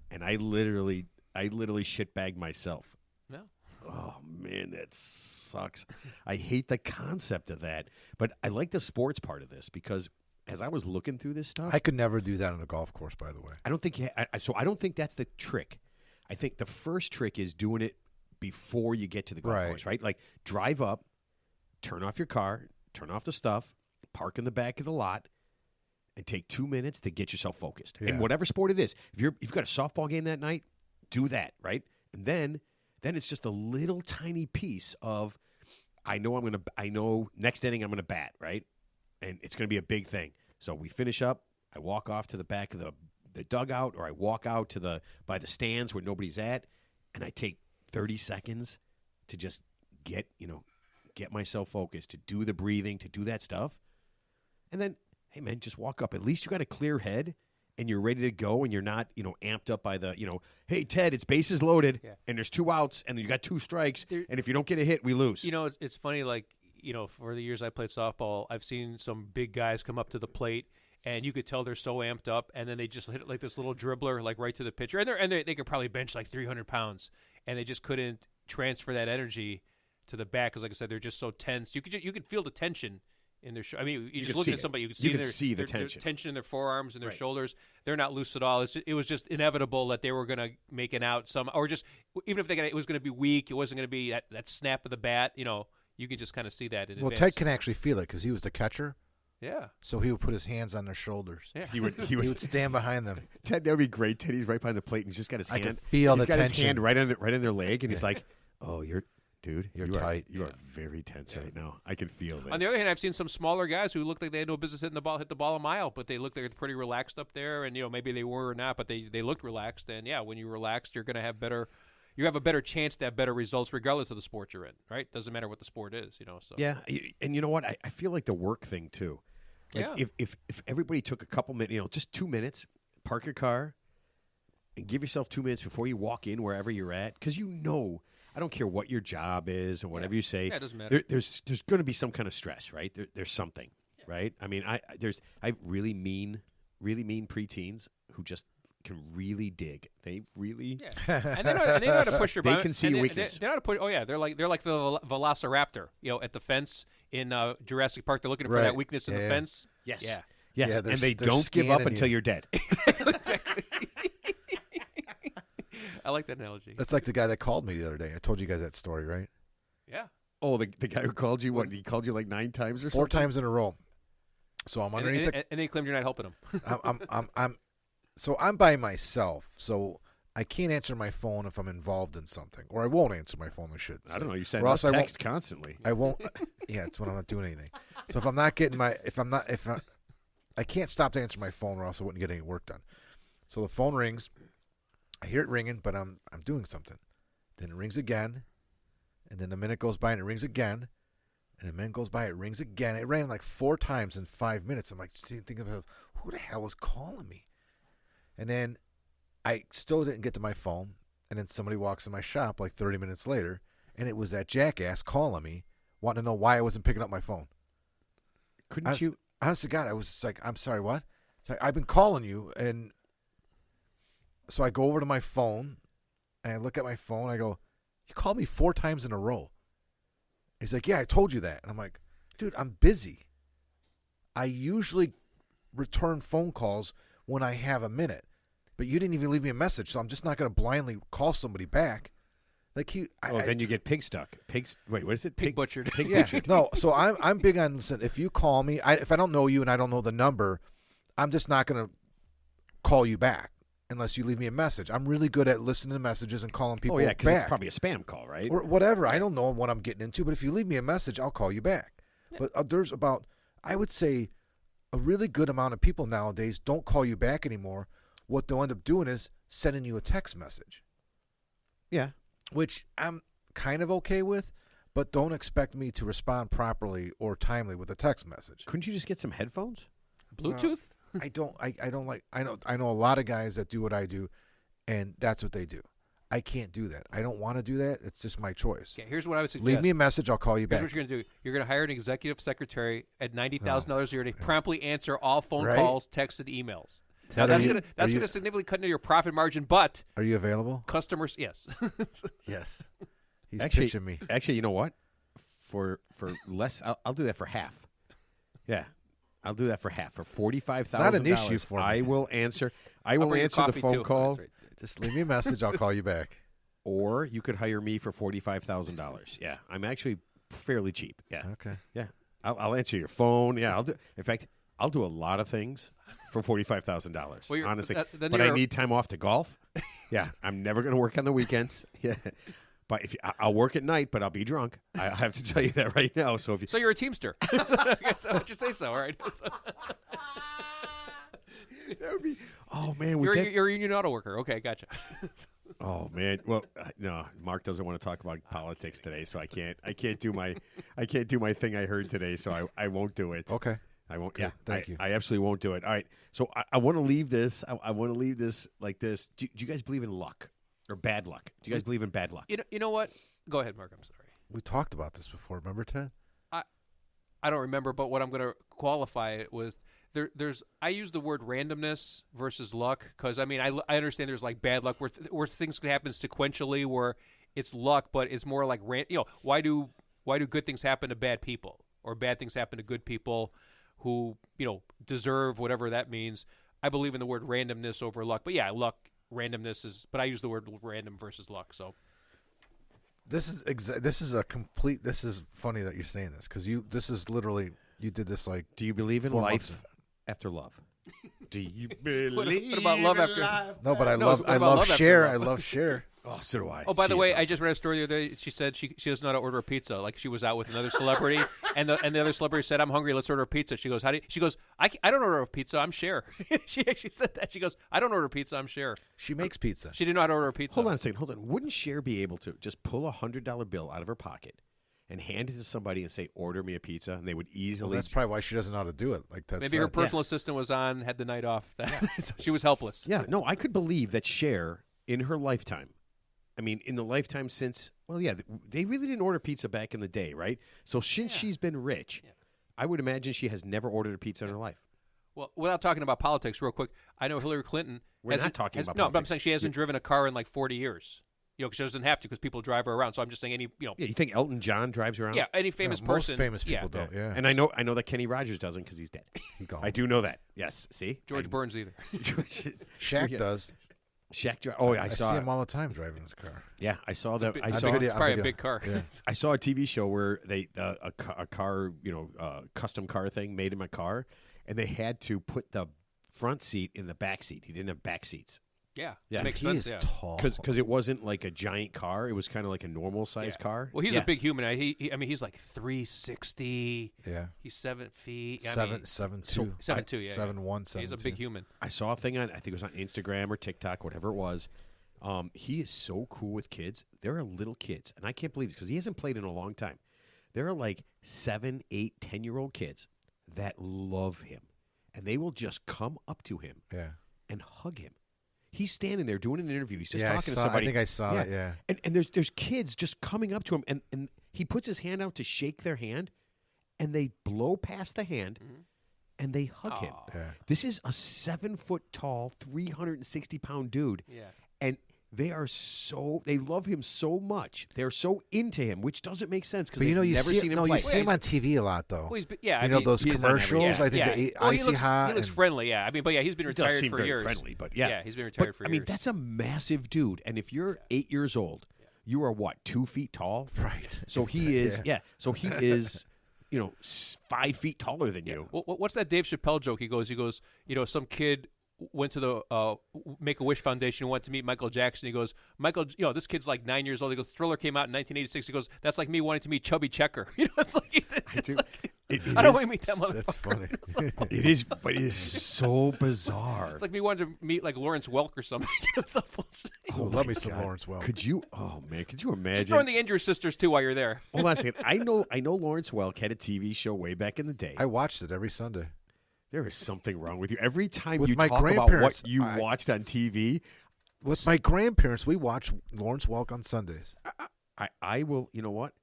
And I literally shitbagged myself.
No.
Oh man, that sucks. I hate the concept of that. But I like the sports part of this because as I was looking through this stuff,
I could never do that on a golf course, by the way.
I don't think I don't think that's the trick. I think the first trick is doing it before you get to the golf course, right? Like drive up, turn off your car, turn off the stuff, park in the back of the lot, and take 2 minutes to get yourself focused.
Yeah.
In whatever sport it is. If you've got a softball game that night, do that, right? And then it's just a little tiny piece of I know next inning I'm gonna bat, right? And it's gonna be a big thing. So we finish up, I walk off to the back of the dugout, or I walk out by the stands where nobody's at, and I take 30 seconds to just get myself focused, to do the breathing, to do that stuff. And then, hey, man, just walk up. At least you got a clear head and you're ready to go and you're not, amped up by the, hey, Ted, it's bases loaded and there's 2 outs and you got 2 strikes. And if you don't get a hit, we lose.
It's funny, like, for the years I played softball, I've seen some big guys come up to the plate and you could tell they're so amped up and then they just hit it like this little dribbler, like right to the pitcher. And they could probably bench like 300 pounds and they just couldn't transfer that energy to the back because, like I said, they're just so tense. You could feel the tension in their. I mean, you just looking at somebody, you could see
the
their tension in their forearms and their shoulders. They're not loose at all. It was just inevitable that they were going to make an out or just even if it was going to be weak, it wasn't going to be that snap of the bat. You could just kind of see that in advance.
Ted can actually feel it because he was the catcher.
Yeah.
So he would put his hands on their shoulders.
Yeah.
He would
stand behind them.
Ted, that would be great. Teddy's right behind the plate, and he's just got his hand.
I can feel the tension.
He's got his hand right on their leg, and he's like, "Oh, you're
tight.
You are very tense right now. I can feel this."
On the other hand, I've seen some smaller guys who look like they had no business hit the ball a mile, but they looked like they're pretty relaxed up there, and maybe they were or not, but they looked relaxed. And when you're relaxed, you're going to have better. You have a better chance to have better results regardless of the sport you're in, right? Doesn't matter what the sport is, So
yeah, and you know what? I feel like the work thing too. Like if everybody took a couple minutes, just 2 minutes, park your car, and give yourself 2 minutes before you walk in wherever you're at, because I don't care what your job is and whatever you say.
Yeah, it doesn't matter.
There's going to be some kind of stress, right? There's something, right? I mean, I have really mean preteens who just can really dig. They really.
Yeah. And they know how to push your.
They can see your weakness.
They know how to push. Oh yeah, they're like the Velociraptor. At the fence in Jurassic Park. They're looking for that weakness in the fence.
Yes.
Yeah.
Yes.
Yeah,
and they don't give up until you're dead.
Exactly. I like that analogy.
That's like the guy that called me the other day. I told you guys that story, right?
Yeah.
Oh, the guy who called you, what? He called you like 9 times or
4
something?
times in a row. So I'm underneath
and then he claimed you're not helping him.
I'm by myself, so I can't answer my phone if I'm involved in something, or I won't answer my phone. I should.
I don't know. You send
Or
us
else
text constantly.
I won't. Yeah, it's when I'm not doing anything. So if I'm not getting I can't stop to answer my phone, or else I wouldn't get any work done. So the phone rings. I hear it ringing, but I'm doing something. Then it rings again, and then a minute goes by and it rings again, and a minute goes by, it rings again. It rang like 4 times in 5 minutes. I'm like thinking about who the hell is calling me, and then I still didn't get to my phone, and then somebody walks in my shop like 30 minutes later, and it was that jackass calling me, wanting to know why I wasn't picking up my phone.
Couldn't you?
Honest to God, I was just like, I'm sorry, what? It's like, I've been calling you, and so I go over to my phone, and I look at my phone. I go, you called me 4 times in a row. He's like, yeah, I told you that. And I'm like, dude, I'm busy. I usually return phone calls when I have a minute, but you didn't even leave me a message, so I'm just not going to blindly call somebody back. Like
then you get pig stuck. Wait, what is it?
Pig butchered.
Pig
yeah,
butchered.
no. So I'm big on, listen, if you call me, if I don't know you and I don't know the number, I'm just not going to call you back unless you leave me a message. I'm really good at listening to messages and calling people
Oh, yeah, because
back.
it's probably a spam call, right?
Or whatever. I don't know what I'm getting into, but if you leave me a message, I'll call you back. Yeah. But there's about, I would say, a really good amount of people nowadays don't call you back anymore. What they'll end up doing is sending you a text message.
Yeah.
Which I'm kind of okay with, but don't expect me to respond properly or timely with a text message.
Couldn't you just get some headphones?
Bluetooth?
I don't like I know a lot of guys that do what I do, and that's what they do. I can't do that. I don't want to do that. It's just my choice.
Okay, here's what I would suggest.
Leave me a message. I'll call you back.
Here's what you're going to do. You're going to hire an executive secretary at $90,000 a year to promptly answer all phone calls, texts, and emails. Now, that's going to significantly cut into your profit margin, but
are you available?
Customers, yes.
Yes. He's
actually,
pitching me.
Actually, you know what? For less, I'll do that for half. Yeah. I'll do that for half. For $45,000.
Not an issue for me.
I will answer. I will answer the phone call.
Right.
Just leave me a message. I'll call you back.
Or you could hire me for $45,000. Yeah, I'm actually fairly cheap. Yeah.
Okay.
Yeah, I'll answer your phone. Yeah, I'll do. In fact, I'll do a lot of things for $45,000.
Well,
honestly, but I need time off to golf. Yeah, I'm never going to work on the weekends. Yeah. But I'll work at night, but I'll be drunk. I have to tell you that right now. So
you're a Teamster. I guess I would you say so, all right?
That would be. Oh man,
you're a union auto worker. Okay, gotcha.
Oh man, well, no, Mark doesn't want to talk about politics today, so I can't do my thing I heard today, so I won't do it.
Okay.
I won't.
Good.
Yeah,
Thank you.
I absolutely won't do it. All right, so I want to leave this. I want to leave this like this. Do you guys believe in luck or bad luck? Do you guys believe in bad luck?
You know what? Go ahead, Mark. I'm sorry.
We talked about this before. Remember, Ted?
I don't remember, but what I'm going to qualify it was there's I use the word randomness versus luck because I mean I understand there's like bad luck where things can happen sequentially where it's luck, but it's more like why do good things happen to bad people or bad things happen to good people who deserve whatever that means. I believe in the word randomness over luck, but yeah, luck randomness is. But I use the word random versus luck. So.
This is funny that you're saying this because this is literally you did this like.
Do you believe in life after love? Do you believe?
What about love after?
No, but I love Cher. I love Cher.
Oh, so do I.
Oh, by the way, awesome. I just read a story the other day. She said she doesn't know how to order a pizza. Like she was out with another celebrity, and the other celebrity said, "I'm hungry. Let's order a pizza." She goes, She goes, I don't order a pizza. I'm Cher. she said that. She goes, I don't order pizza. I'm Cher.
She makes pizza.
She didn't know how to order a pizza.
Hold on a second. Hold on. Wouldn't Cher be able to just pull a $100 bill out of her pocket and hand it to somebody and say, "Order me a pizza," and they would easily.
Well, that's probably why she doesn't know how to do it. Like that.
Maybe her personal assistant was had the night off. So she was helpless.
Yeah. No, I could believe that Cher in her lifetime. I mean, in the lifetime since, they really didn't order pizza back in the day, right? So since she's been rich, I would imagine she has never ordered a pizza in her life.
Well, without talking about politics, real quick, I know Hillary Clinton.
We're not talking about
no, but I'm
politics.
saying she hasn't driven a car in like 40 years. Because she doesn't have to, because people drive her around. So I'm just saying
Yeah, you think Elton John drives around?
Yeah, any famous
most
person.
famous people don't. Yeah,
And I know that Kenny Rogers doesn't because he's dead.
He gone.
I do know that. Yes. See,
George Burns either.
Shaq does.
Shaq. Oh, I
I
saw
see him all the time driving his car.
Yeah, I saw that. I
It's
saw.
it's probably a
video.
big car.
Yeah.
I saw a TV show where they a car, custom car thing made him a car, and they had to put the front seat in the back seat. He didn't have back seats.
Yeah,
Yeah.
it makes
He
sense.
is
Yeah.
tall.
Because it wasn't like a giant car. It was kind of like a normal size car.
Well, he's
Yeah.
a big human. I mean, he's like 360.
Yeah.
He's 7 feet.
Seven, 7'2".
7'2", yeah.
7'1",
He's a
7'2".
big human.
I saw a thing on, I think it was on Instagram or TikTok, whatever it was. He is so cool with kids. There are little kids, and I can't believe this because he hasn't played in a long time. There are like 7, 8, 10-year-old kids that love him, and they will just come up to him
Yeah.
and hug him. He's standing there doing an interview. He's just
Yeah,
talking to somebody.
I think I saw that. Yeah.
And there's kids just coming up to him, and he puts his hand out to shake their hand, and they blow past the hand, and they hug him.
Aw.
Yeah.
This is a 7-foot-tall, 360-pound dude,
Yeah.
and they love him so much. They're so into him, which doesn't make sense because
But you
they've
know,
never seen him play.
you see him on TV a lot though.
Well, I
you know
mean,
those
he is on every-
commercials.
yeah,
I think
yeah.
the
Well, he
Icy
looks,
Hot.
He looks
and-
friendly. Yeah. I mean, but yeah, he's been
He does
retired
seem
for
very
years.
friendly, but yeah.
Yeah, he's been retired for
I mean,
years.
that's a massive dude, and if you're 8 years old, you are what, 2 feet tall?
Right.
So he is, So he is, 5 feet taller than you.
What's that Dave Chappelle joke? He goes, some kid went to the Make-A-Wish Foundation and went to meet Michael Jackson. He goes, Michael, this kid's like 9 years old. He goes, Thriller came out in 1986. He goes, that's like me wanting to meet Chubby Checker. It's like, I don't want to meet that motherfucker.
That's funny.
It is, but it is so bizarre.
It's like me wanting to meet like Lawrence Welk or something. It's so bullshit.
Oh, love me some Lawrence Welk.
Could you? Oh man, could you imagine?
Just throw in the Injure Sisters too while you're there.
Hold on a second. I know Lawrence Welk had a TV show way back in the day.
I watched it every Sunday.
There is something wrong with you. Every time
With
you
my
talk about
grandparents,
what you watched on TV,
With my grandparents, we watch Lawrence Welk on Sundays.
I will. You know what?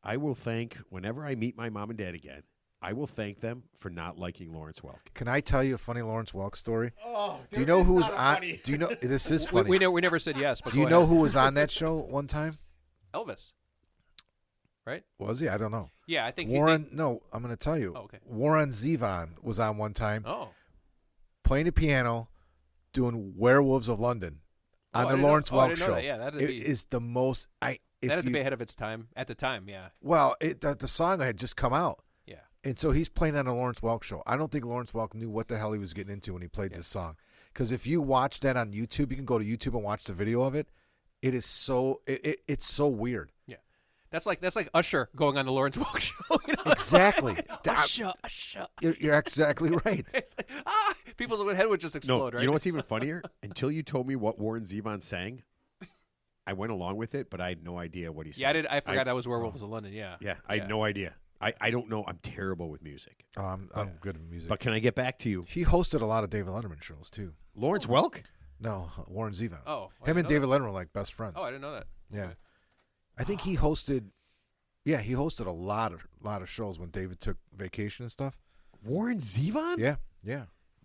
I will thank whenever I meet my mom and dad again. I will thank them for not liking Lawrence Welk.
Can I tell you a funny Lawrence Welk story?
Oh,
Do you know who was on? Do you know this is funny?
We never said yes. But
Do you
go
know
ahead.
who was on that show one time?
Elvis? Right?
Was he? I don't know.
Yeah, I think
Warren. No, I'm going to tell you.
Oh, okay.
Warren Zevon was on one time
Oh,
playing the piano, doing Werewolves of London
Oh, I
on the
didn't know-
Lawrence
oh, I
Welk
didn't know
show.
that. Yeah, that'd
It
be-
is the most.
that had to be ahead of its time at the time. Yeah,
Well, the song had just come out.
yeah.
And so he's playing on a Lawrence Welk show. I don't think Lawrence Welk knew what the hell he was getting into when he played this song. Because if you watch that on YouTube, you can go to YouTube and watch the video of it. It is so it's so weird.
Yeah, that's like Usher going on the Lawrence Welk show.
Exactly.
Usher.
You're exactly right.
It's like, people's head would just
No,
explode. Right?
you know what's even funnier? Until you told me what Warren Zevon sang, I went along with it, but I had no idea what he said.
Yeah, I did. I forgot that was Werewolves of London. Yeah.
Yeah, I had no idea. I don't know. I'm terrible with music.
I'm good at music.
But can I get back to you?
He hosted a lot of David Letterman shows too.
Lawrence Welk?
No, Warren Zevon.
Oh, I
him
didn't
and
know
David Letterman were like best friends.
Oh, I didn't know that.
Yeah,
Okay.
I think he hosted. Yeah, he hosted a lot of shows when David took vacation and stuff.
Warren Zevon?
Yeah.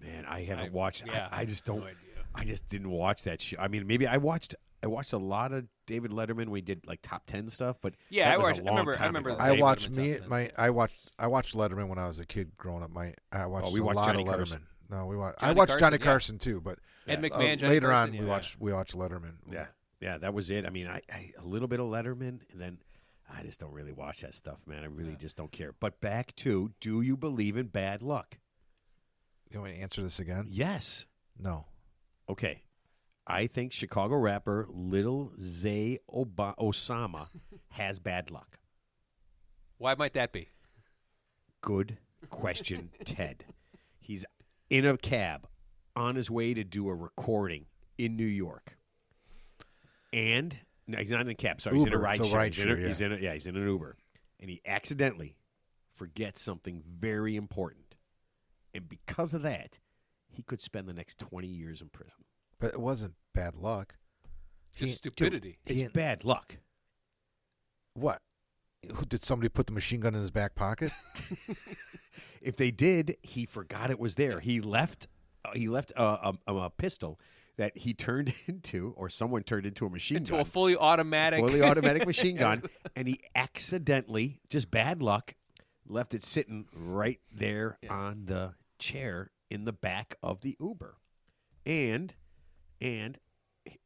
Man, I haven't watched.
Yeah,
I just don't.
no idea.
I just didn't watch that show. I mean, maybe I watched a lot of David Letterman when he did like top 10 stuff, but
Yeah,
that
I
was
watched-
a
I
long
remember- I
time
remember
ago.
the
I
David
watched
Letterman top 10.
I watched Letterman when I was a kid growing up. I watched
we
a
watched
lot
Johnny
of Letterman.
Carson.
No, we watched. I
Johnny
watched
Carson,
Johnny
yeah.
Carson too, but
Ed McMahon. Johnny
later
Carson,
on
yeah.
we watched Letterman.
Yeah, that was it. I mean, I a little bit of Letterman, and then I just don't really watch that stuff, man. I really just don't care. But back to, do you believe in bad luck?
You want me to answer this again?
Yes.
No.
Okay. I think Chicago rapper Lil Zay Osama has bad luck.
Why might that be?
Good question, Ted. He's in a cab on his way to do a recording in New York. And no, he's not in a cab. Sorry, he's in a
Uber.
ride
It's a
share.
ride
He's
share,
he's in an Uber. And he accidentally forgets something very important. And because of that, he could spend the next 20 years in prison.
But it wasn't bad luck.
Just
He-
stupidity.
It's
He-
bad luck.
What? Who did somebody put the machine gun in his back pocket?
If they did, he forgot it was there. He left a pistol that he turned into, or someone turned into a machine gun.
A fully automatic
machine gun, and he accidentally, just bad luck, left it sitting right there on the chair in the back of the Uber. And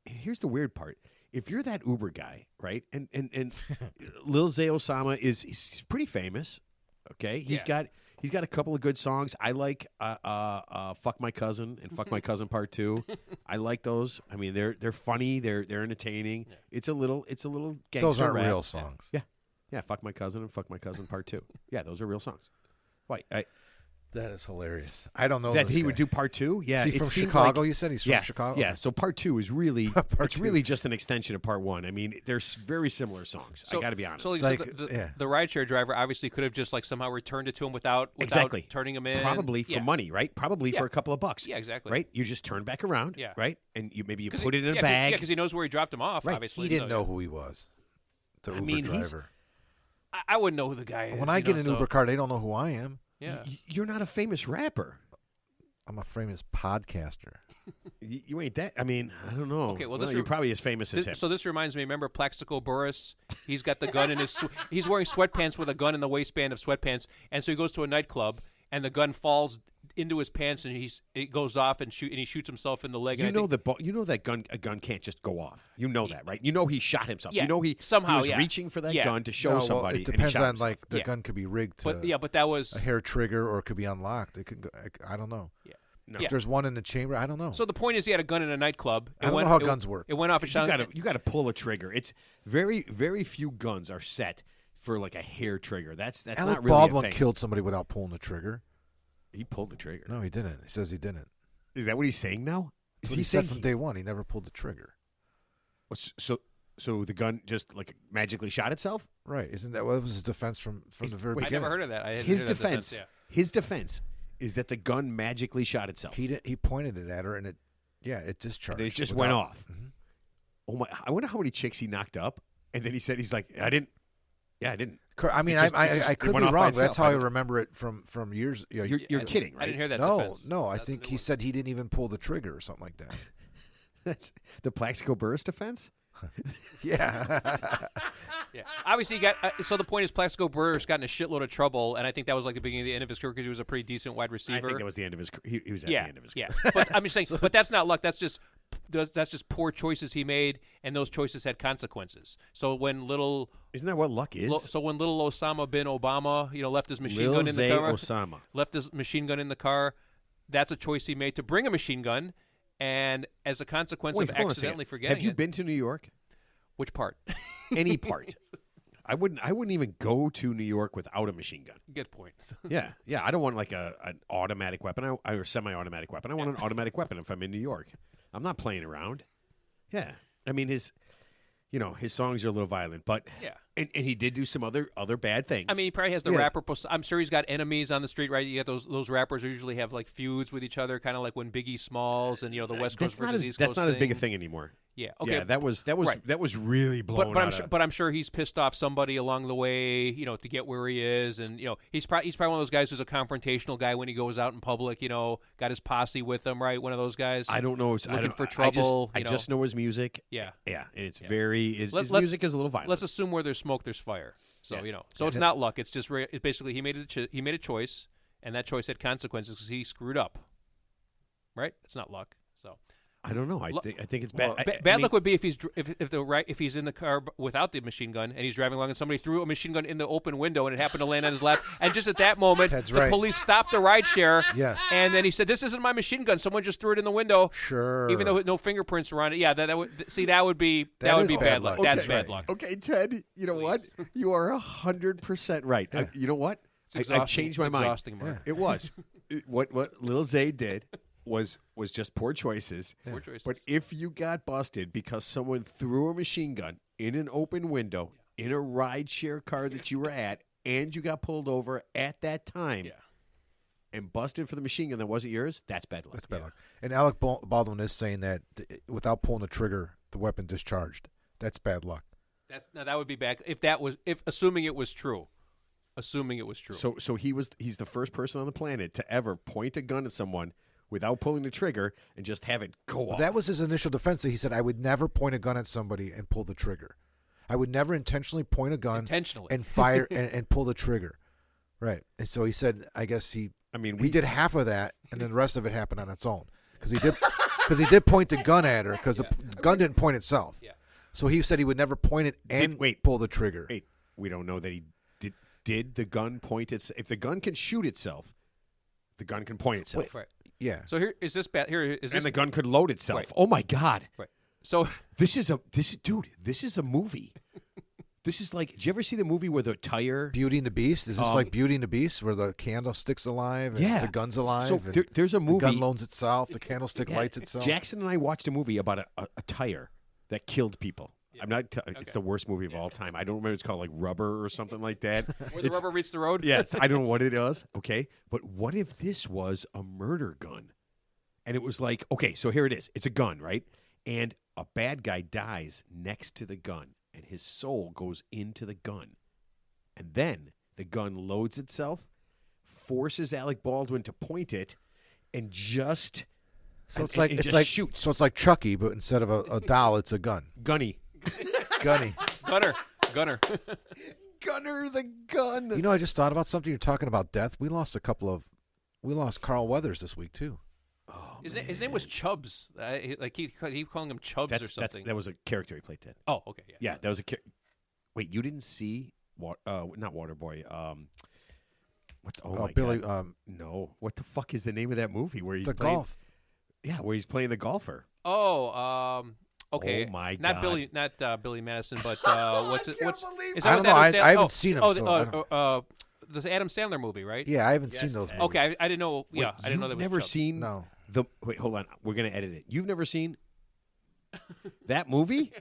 here's the weird part. If you're that Uber guy, right, and Lil Zay Osama he's pretty famous, okay? He's got a couple of good songs. I like "Fuck My Cousin" and "Fuck My Cousin Part 2." I like those. I mean, they're funny. They're entertaining. Yeah. It's a little gangster
Those aren't
rap.
real songs.
Yeah. "Fuck My Cousin" and "Fuck My Cousin Part 2." Yeah, those are real songs. Why?
That is hilarious. I don't know
that
this
he
guy.
would do Part 2. Yeah,
is he from Chicago? You said he's from Chicago.
Yeah, so Part 2 is really really just an extension of Part 1. I mean, they're very similar songs. I got to be honest.
So, the rideshare driver obviously could have just like somehow returned it to him without turning him in.
Probably for money, right? Probably for a couple of bucks.
Yeah, exactly.
Right? You just turn back around, right? And you put it in a
bag.
Yeah,
because he knows where he dropped him off.
Right.
Obviously,
he didn't know who he was. The Uber driver.
I wouldn't know who the guy is.
When I get an Uber car, they don't know who I am.
Yeah,
you're not a famous rapper.
I'm a famous podcaster.
You ain't that. I mean, I don't know.
Okay, well,
you're probably as famous as him.
So this reminds me. Remember Plaxico Burress? He's got the gun in his. He's wearing sweatpants with a gun in the waistband of sweatpants, and so he goes to a nightclub, and the gun falls into his pants, and it goes off, and he shoots himself in the leg.
You know that a gun can't just go off. You know that, right? You know he shot himself.
Yeah,
you know he was reaching for that gun to show somebody.
It depends on
himself.
the gun could be rigged to.
But that was
a hair trigger, or it could be unlocked. It could go, I don't know.
Yeah.
No.
If there's one in the chamber, I don't know.
So the point is, he had a gun in a nightclub.
I don't know how guns work.
It went off and shot.
You got to pull a trigger. It's very, very few guns are set for like a hair trigger. That's
Alec
not really
Baldwin
a thing.
killed somebody without pulling the trigger.
He pulled the trigger.
No, he didn't. He says he didn't.
Is that what he's saying now?
Is he said from day one he never pulled the trigger?
So the gun just like magically shot itself?
Right. Isn't that what was his defense from the very beginning?
I never heard of that.
His defense is that the gun magically shot itself.
He pointed it at her, and it discharged.
It just went off. Mm-hmm. Oh my! I wonder how many chicks he knocked up, and then he said he's like, I didn't. Yeah, I didn't.
I mean, I could be wrong. That's how I remember it from years.
You're kidding, right?
I didn't hear that.
No. I think he said he didn't even pull the trigger or something like that.
That's the Plaxico Burress defense.
Yeah.
Yeah. Obviously, so the point is, Plaxico Burress got in a shitload of trouble, and I think that was like the beginning of the end of his career because he was a pretty decent wide receiver.
I think that was the end of his career. He was at the end of his career.
Yeah. But I'm just saying, but that's not luck. That's just poor choices he made, and those choices had consequences. So when
isn't that what luck is?
So when little Osama bin Obama, left his machine gun in the car,
Osama
left his machine gun in the car, that's a choice he made to bring a machine gun, and as a consequence of accidentally forgetting.
Have you been to New York?
Which part?
Any part. I wouldn't even go to New York without a machine gun.
Good point.
Yeah. I don't want like an automatic weapon or semi-automatic weapon. I want an automatic weapon if I'm in New York. I'm not playing around. Yeah. I mean his songs are a little violent, but and he did do some other bad things.
I mean, he probably has the rapper. I'm sure he's got enemies on the street, right? You get those rappers who usually have like feuds with each other, kind of like when Biggie Smalls and the West Coast versus East Coast.
That's not as big a thing anymore.
Yeah. Okay.
Yeah, that was really blown.
But I'm sure he's pissed off somebody along the way, to get where he is, and he's probably one of those guys who's a confrontational guy when he goes out in public. Got his posse with him, right? One of those guys.
I don't know.
Looking for trouble.
I just know his music.
Yeah.
Yeah, and it's very. His music is a little violent.
Let's assume where there's smoke, there's fire. So so it's not luck. It's just basically he made a choice, and that choice had consequences because he screwed up. Right? It's not luck. So.
I don't know. I think it's bad.
Bad luck would be if he's in the car without the machine gun and he's driving along and somebody threw a machine gun in the open window and it happened to land on his lap, and just at that moment police stopped the rideshare.
Yes.
And then he said, "This isn't my machine gun. Someone just threw it in the window."
Sure.
Even though no fingerprints were on it. Yeah. That would be bad luck.
Okay.
That's bad luck.
Okay, Ted. You know what? You are 100% right.
Yeah.
You know what? I've changed my mind.
Yeah.
It was what Lil Zay did. Was just poor choices.
Poor choices.
But if you got busted because someone threw a machine gun in an open window in a rideshare car that you were at, and you got pulled over at that time, and busted for the machine gun that wasn't yours, that's bad luck.
That's bad luck. And Alec Baldwin is saying that without pulling the trigger, the weapon discharged. That's bad luck.
That would be bad if assuming it was true. assuming it was true.
So he's the first person on the planet to ever point a gun at someone without pulling the trigger and just have it go off.
That was his initial defense. He said, I would never point a gun at somebody and pull the trigger. I would never intentionally point a gun and fire and pull the trigger. Right. And so he said, I guess he did half of that, and then the rest of it happened on its own. Because he did point the gun at her, because the gun didn't point itself.
Yeah.
So he said he would never point it and pull the trigger.
Wait, we don't know that he did. Did the gun point itself? If the gun can shoot itself, the gun can point itself.
Right.
Yeah.
So here is this bad. Here is this.
And the gun could load itself.
Right.
Oh my God.
Right. So
this is a movie. This is like. Did you ever see the movie where the tire?
Beauty and the Beast? Is this like Beauty and the Beast, where the candlestick's alive and the gun's alive?
So there's a movie.
The gun loans itself. The candlestick lights itself.
Jackson and I watched a movie about a tire that killed people. Yeah. I'm not. It's the worst movie of all time. I don't remember. It's called like Rubber or something like that.
Where the rubber meets the road.
Yes, I don't know what it is. Okay, but what if this was a murder gun? And it was like, okay, so here it is. It's a gun, right? And a bad guy dies next to the gun, and his soul goes into the gun. And then the gun loads itself, forces Alec Baldwin to point it, and just
shoots. So it's like Chucky, but instead of a doll, it's a gun.
Gunny.
Gunny.
Gunner.
Gunner the gun.
You know, I just thought about something. You're talking about death. We lost Carl Weathers this week too.
Oh,
his name was Chubbs. He calling him Chubbs or something.
That was a character he played. Ted.
Oh, okay, yeah.
Yeah, that was a. Wait, you didn't see not Waterboy.
Billy.
God. No, what the fuck is the name of that movie where he's
the
playing,
golf?
Yeah, where he's playing the golfer.
Oh, okay.
Oh my
not
God.
Not Billy Madison, but what's it? Is
I don't know. I haven't seen him.
This Adam Sandler movie, right?
Yeah, I haven't seen those movies.
Okay, I didn't know.
Wait,
Yeah, I didn't know that was
never
Chubbs.
seen
No.
Wait, hold on. We're gonna edit it. You've never seen that movie?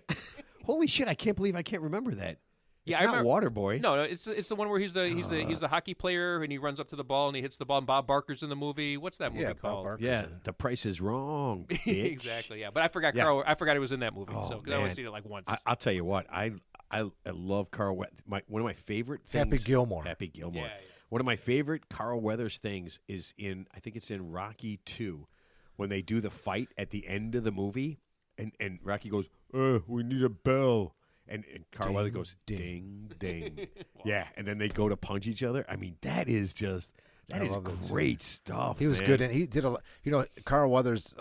Holy shit! I can't believe I can't remember that.
Yeah,
It's
I
not
remember.
Waterboy.
No, it's the one where he's the hockey player and he runs up to the ball and he hits the ball. And Bob Barker's in the movie. What's that movie
Bob
called?
Barker.
Yeah, The Price is Wrong. Bitch.
Exactly. Yeah, but I forgot.
Yeah.
I forgot he was in that movie.
Oh,
So because I only
man.
seen it like once.
I'll tell you what. I love Carl. One of my favorite things.
Happy Gilmore.
Happy Gilmore.
Yeah.
One of my favorite Carl Weathers things is I think it's in Rocky 2, when they do the fight at the end of the movie, and Rocky goes, we need a bell. And Carl Weathers goes, ding, ding. Yeah, and then they go to punch each other. I mean, that is great stuff.
He was
man.
good, and he did a lot. You know, Carl Weathers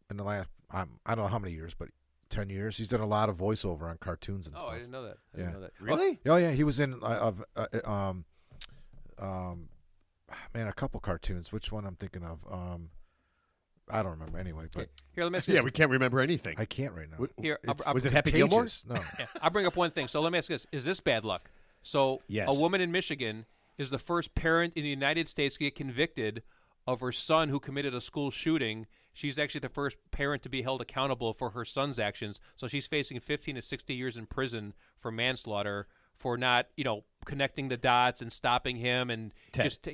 in the last I don't know how many years, but 10 years, he's done a lot of voiceover on cartoons and
Oh,
stuff.
I didn't know that. I
Yeah.
didn't know that.
Really?
Oh yeah, he was in a couple cartoons. Which one I'm thinking of? I don't remember anyway, but
Here, let me ask you
Yeah,
this.
we can't remember anything.
I can't right now.
Here,
Was it Happy Gilmore?
Contagious. No.
Yeah, I'll bring up one thing. So let me ask you this. Is this bad luck? So
Yes.
a woman in Michigan is the first parent in the United States to get convicted of her son who committed a school shooting. She's actually the first parent to be held accountable for her son's actions. So she's facing 15 to 60 years in prison for manslaughter for not, connecting the dots and stopping him and
Ted.
just,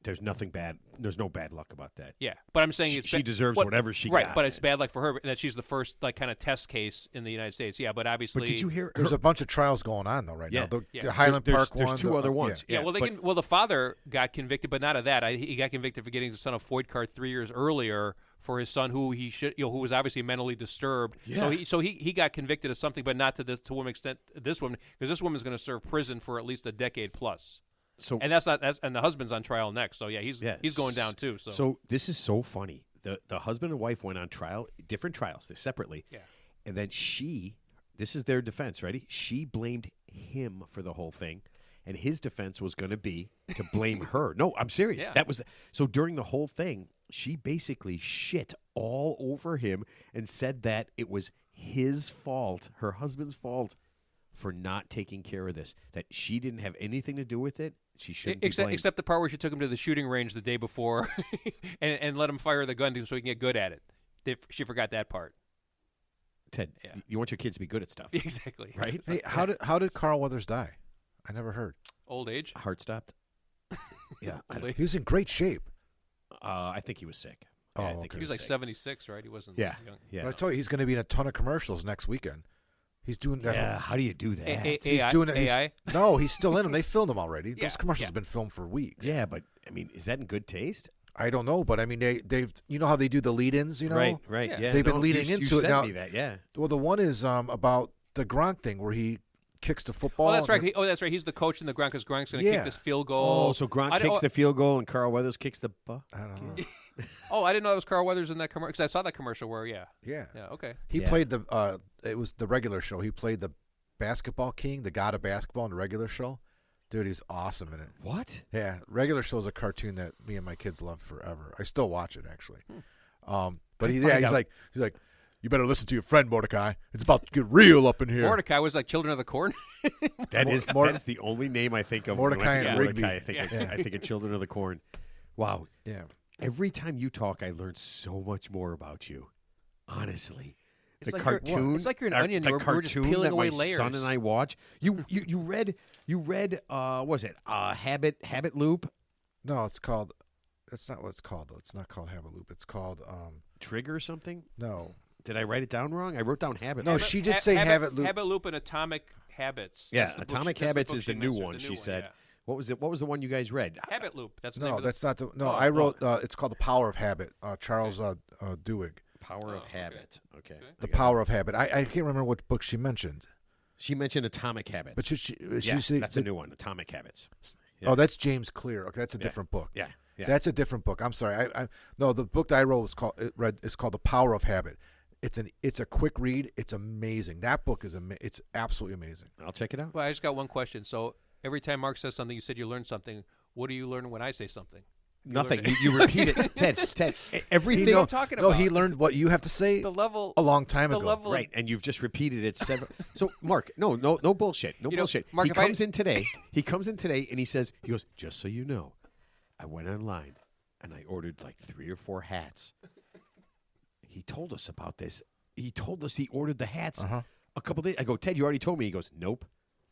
There's nothing bad. There's no bad luck about that.
Yeah, but I'm saying
She deserves whatever she
right,
got.
but it's bad luck for her that she's the first kind of test case in the United States. Yeah, but obviously.
But did you hear?
There's a bunch of trials going on though right
Yeah.
now.
Yeah.
The Highland
There's
Park one.
two other ones.
Yeah,
but-
the father got convicted, but not of that. He got convicted for getting his son a FOID card 3 years earlier for his son, who who was obviously mentally disturbed.
Yeah.
So he got convicted of something, but not to an extent this woman, because this woman's going to serve prison for at least a decade plus.
So
And and the husband's on trial next. So yeah, he's going down too.
So this is so funny. The husband and wife went on trial, different trials, separately.
Yeah.
And then this is their defense, ready? She blamed him for the whole thing, and his defense was going to be to blame her. No, I'm serious.
Yeah.
That was so during the whole thing, she basically shit all over him and said that it was his fault, her husband's fault, for not taking care of this. That she didn't have anything to do with it. She shouldn't be blamed.
Except the part where she took him to the shooting range the day before and let him fire the gun so he can get good at it. She forgot that part.
Ted,
Yeah.
you want your kids to be good at stuff,
Exactly.
right?
Hey, how did Carl Weathers die? I never heard.
Old age.
Heart stopped. Yeah,
Old age.
He was in great shape.
I think he was sick.
Oh,
I think
okay.
He was like
sick.
76, right? He wasn't
Yeah,
young.
yeah.
But I told you he's going to be in a ton of commercials next weekend. He's doing that.
Yeah, how do you do that?
He's doing it.
AI?
No, he's still in them. They filmed them already.
Yeah,
Those commercials
yeah.
have been filmed for weeks.
Yeah, but I mean, is that in good taste?
I don't know, but I mean, they've you know how they do the lead-ins, you know?
Right.
Yeah.
Yeah,
They've been
no,
leading
you
into it
sent
now.
Me that, yeah.
Well, the one is about the Gronk thing where he kicks the football.
Oh, that's right. That's right. He's the coach in the Gronk because Gronk's going to
Yeah.
kick this field goal.
Oh, so Gronk kicks the field goal and Carl Weathers kicks the butt.
I don't know.
Oh, I didn't know it was Carl Weathers in that commercial because I saw that commercial where
Yeah.
yeah, okay.
He
Yeah.
played the. It was the regular show. He played the basketball king, the god of basketball in the regular show. Dude, he's awesome in it.
What?
Yeah, regular show is a cartoon that me and my kids love forever. I still watch it actually. But he's like, you better listen to your friend Mordecai. It's about to get real up in here.
Mordecai was like Children of the Corn.
That is the only name I think of.
Mordecai
when I
and
think of
Rigby.
Mordecai, I think of Children of the Corn. Wow.
Yeah.
Every time you talk, I learn so much more about you. Honestly.
It's
The
like you're-
cartoon.
it's like you're an
the
onion. We're just
cartoon
peeling
that
away
my
layers.
son and I watch. You read. What was it Habit Loop?
No, it's called. That's not what it's called though. It's not called Habit Loop. It's called
Trigger or something?
no.
Did I write it down wrong? I wrote down Habit.
No,
Loop.
she just say Habit Loop.
Habit Loop and Atomic Habits.
Yeah,
That's the book
Atomic
that's the
Habits
book
is the
she
new
mentioned,
one.
the
She
new
said.
yeah.
What was it? What was the one you guys read?
Habit Loop. That's the name
No,
of the-
that's not the. No,
Oh,
I wrote.
oh.
It's called The Power of Habit. Charles Duhigg.
Power of
okay.
Habit. Okay.
The Power of Habit. I can't remember what book she mentioned.
She mentioned Atomic Habits.
But she
yeah,
say,
that's a new one. Atomic Habits.
Oh, that's James Clear. Okay, that's a
Yeah.
different book.
Yeah. Yeah.
That's a different book. I'm sorry. No, the book that I wrote was called The Power of Habit. It's a quick read. It's amazing. That book is it's absolutely amazing.
I'll check it out.
Well, I just got one question. So every time Mark says something, you said you learned something. What do you learn when I say something?
Nothing.
learned-
You repeat it, Ted. Everything.
See, no, I'm talking
No,
about.
he learned what you have to say
The level.
a long time
the
ago.
level of-
Right, and you've just repeated it several. So, Mark, no bullshit, no
You know,
bullshit.
Mark,
he
if I-
comes in today. He comes in today, and he goes, just so you know, I went online and I ordered like 3 or 4 hats. He told us about this. He told us he ordered the hats a couple days. I go, Ted, you already told me. He goes, nope.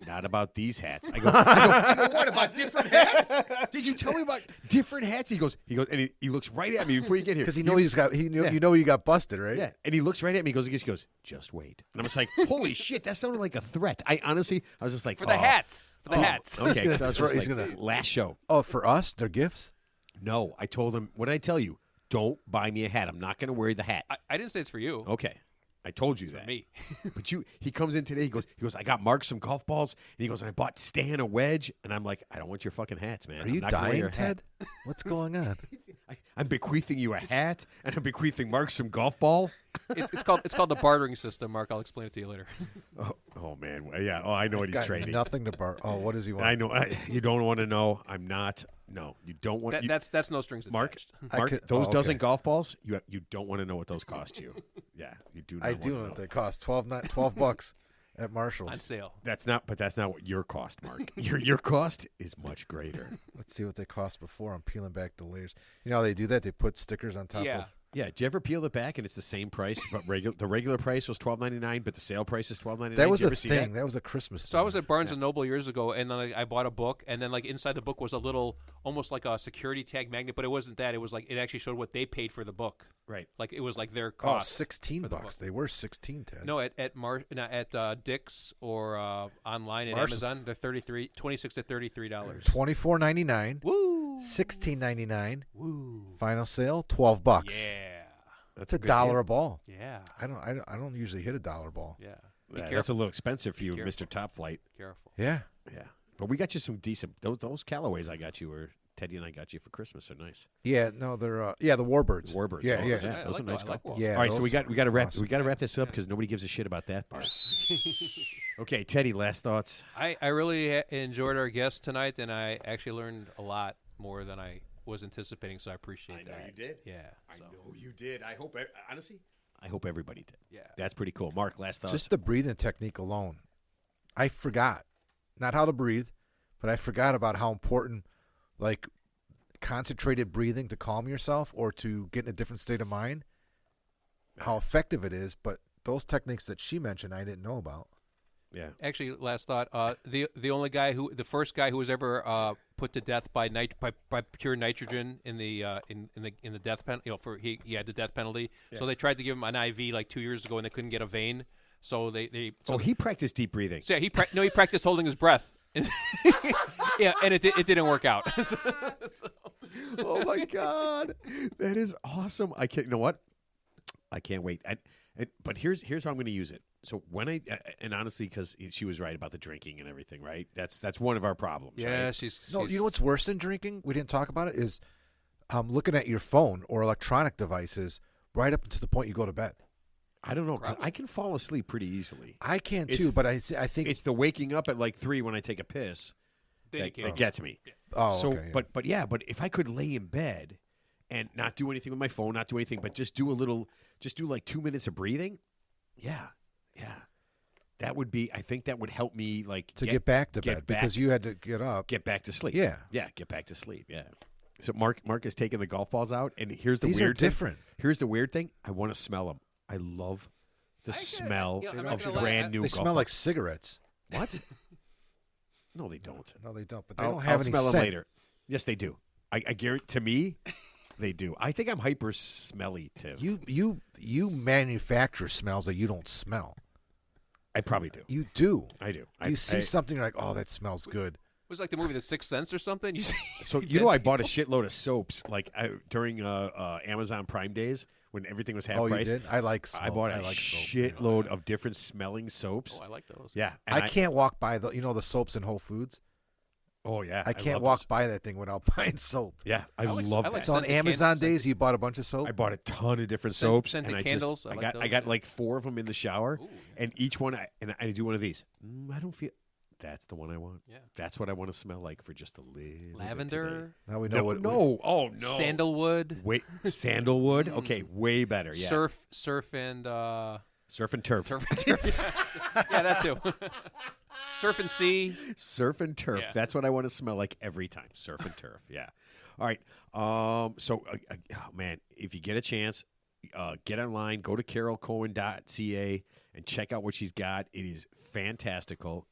Not about these hats. I go, what about different hats? Did you tell me about different hats? He goes, and he looks right at me before you get here.
Because you know you got busted, right?
Yeah, and he looks right at me. He goes, just wait. And I'm just like, holy shit, that sounded like a threat. I was just like,
for the hats. For the hats.
Okay,
gonna
so I was
throw-
just
he's
like,
gonna-
last show.
Oh, for us, they're gifts.
No, I told him. What did I tell you? Don't buy me a hat. I'm not going to wear the hat.
I didn't say it's for you.
Okay, I told you
For
that.
me.
But he comes in today. He goes. I got Mark some golf balls, and he goes, and I bought Stan a wedge, and I'm like, I don't want your fucking hats, man.
Are
I'm
you
not gonna wear
dying,
your hat.
Ted? What's going on?
I'm bequeathing you a hat, and I'm bequeathing Mark some golf ball.
It's called the bartering system, Mark. I'll explain it to you later.
Oh man, yeah. Oh, I know what he's
Got
trading.
nothing to bar. Oh, what does he want?
I know. You don't want to know. I'm not. No, you don't want.
That's no strings
Mark,
attached.
Mark,
could-
those
okay.
dozen golf balls, you don't want to know what those cost you. Yeah, you do. Not
I do know
wanna
what they cost. $12 bucks at Marshall's.
On sale.
That's not what your cost, Mark. Your cost is much greater.
Let's see what they cost before. I'm peeling back the layers. You know how they do that? They put stickers on top
Yeah.
of.
Yeah, did you ever peel it back and it's the same price? But the regular price was $12.99, but the sale price is $12.99.
That was
Did you
a
ever see
thing. That was a Christmas.
So I
thing.
was at Barnes and Noble years ago, and then I bought a book, and then like inside the book was a little, almost like a security tag magnet, but it wasn't that. It was like it actually showed what they paid for the book.
Right.
Like it was like their
Oh,
cost.
$16.
for the book.
They were 16, Ted.
No, at Dick's or online at
Marshall.
Amazon, they're $26 to $33.
$24.99.
Woo!
$16.99.
Woo!
Final sale $12.
Yeah.
That's a dollar a ball.
Yeah.
I don't usually hit a dollar ball.
Yeah. Be
That's a
careful.
little expensive for you,
Careful.
Mr. Top Flight.
Careful.
Yeah.
Yeah. But we got you some decent those Callaways I got you, or Teddy and I got you for Christmas are nice.
Yeah. No, they're the Warbirds.
Warbirds.
Yeah.
Oh,
Yeah.
those are nice.
Those
I
are
like
nice
those. I
golf
like
balls.
those.
Yeah,
All right, so
those
we got to wrap
awesome.
we got to wrap this up because nobody gives a shit about that part. Okay, Teddy, last thoughts.
I really enjoyed our guest tonight, and I actually learned a lot more than I was anticipating, so I appreciate that.
you did.
Yeah.
I
so,
know you did. I hope honestly, I hope everybody did.
Yeah.
That's pretty cool. Mark, last thoughts.
Just the breathing technique alone. I forgot. Not how to breathe, but I forgot about how important, like, concentrated breathing to calm yourself or to get in a different state of mind, how effective it is. But those techniques that she mentioned, I didn't know about.
Yeah.
Actually, last thought. The first guy who was ever put to death by pure nitrogen in the death penalty. He had the death penalty. So they tried to give him an IV like 2 years ago, and they couldn't get a vein. So they so
Oh, he practiced deep breathing.
So yeah, he practiced holding his breath. Yeah, and it didn't work out.
Oh my God, that is awesome! I can't. You know what? I can't wait. But here's how I'm going to use it. So when and honestly, because she was right about the drinking and everything, right? That's one of our problems.
Yeah,
right?
she's
No, you know what's worse than drinking? We didn't talk about it. Is looking at your phone or electronic devices right up to the point you go to bed.
I don't know. 'Cause I can fall asleep pretty easily.
I can
It's-
too, but I think
It's the waking up at like 3 when I take a piss
Then you
that
can't.
gets me.
Oh,
So,
okay, yeah.
but if I could lay in bed and not do anything with my phone, not do anything, but just do like 2 minutes of breathing, yeah, that would be. I think that would help me like
to get back to
get
bed
back-
because you had to get up.
get back to sleep.
Yeah.
get back to sleep. Yeah. So Mark is taking the golf balls out, and here's the
These
weird
are different.
thing. Here's the weird thing. I want to smell them. I love the smell
I'm not
of
gonna lie,
brand new.
They
golf
smell like
balls.
cigarettes.
What? No, they don't.
No, they don't. But they
I'll,
don't
I'll
have any
smell them
scent.
later. Yes, they do. I guarantee. To me, they do. I think I'm hyper smelly too.
You manufacture smells that you don't smell.
I probably do.
You do.
I do.
You see something, you're like, oh, that smells good.
It was like the movie The Sixth Sense or something. You see,
So I bought a shitload of soaps like during Amazon Prime days when everything was half
Oh, you
price.
did? I like smoke.
I bought a
like soap.
shitload of different smelling soaps.
Oh, I like those.
Yeah,
I can't walk by the soaps in Whole Foods.
Oh yeah,
I can't
love
walk
those.
by that thing without buying soap.
Yeah, I
I like-
love
I
that.
like
So on
Scented
Amazon
candles,
days, you bought a bunch of soap.
I bought a ton of different
Scent-
soaps,
scented
and I
candles,
just
I
I
like
got
those,
I got
yeah.
like 4 of them in the shower,
Ooh.
and each one I do one of these. I don't feel. That's the one I want.
Yeah.
That's what I want to smell like for just a little bit today.
Lavender,
Now we know
No,
what.
no, oh no,
sandalwood,
Wait, sandalwood. Okay, way better. Yeah,
surf and
surf and turf.
turf. Yeah, that too. Surf and sea.
Surf and turf.
Yeah.
That's what I want to smell like every time. Surf and turf. Yeah. All right. So, oh, man, if you get a chance, get online, go to carolcowan.ca and check out what she's got. It is fantastical.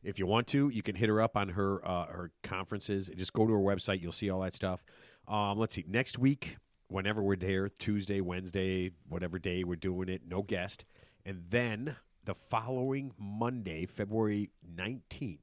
If you want to, you can hit her up on her conferences. Just go to her website. You'll see all that stuff. Let's see. Next week, whenever we're there, Tuesday, Wednesday, whatever day we're doing it, no guest. And then the following Monday, February 19th,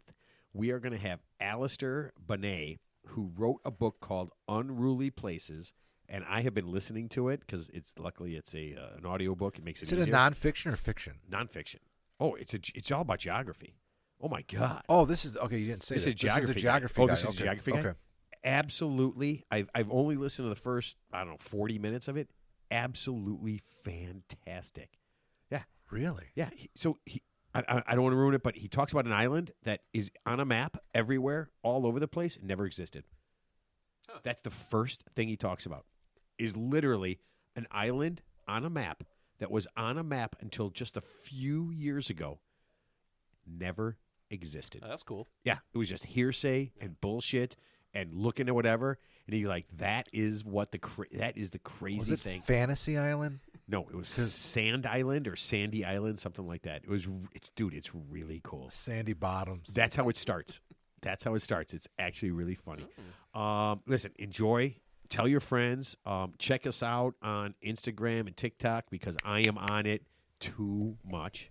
we are going to have Alistair Bonet, who wrote a book called Unruly Places. And I have been listening to it because luckily it's an audio book. It makes it
Is it
easier.
a nonfiction or fiction?
Nonfiction. Oh, it's all about geography. Oh my God.
Oh, this is okay. You didn't say
This
that.
is a geography.
This is a geography.
guy.
guy.
This is a
Okay.
geography guy?
Okay.
Absolutely. I've only listened to the first 40 minutes of it. Absolutely fantastic. Yeah.
Really?
Yeah. I don't want to ruin it, but he talks about an island that is on a map everywhere, all over the place, and never existed.
Huh.
That's the first thing he talks about. Is literally an island on a map that was on a map until just a few years ago. Never existed.
Oh, that's cool.
Yeah, it was just hearsay and bullshit and looking at whatever. And he's like, that is what that is the crazy
Was it
thing.
Fantasy Island?
No, it was Sand Island or Sandy Island, something like that. It's really cool.
Sandy Bottoms.
That's how it starts. It's actually really funny. Listen, enjoy. Tell your friends. Check us out on Instagram and TikTok because I am on it too much.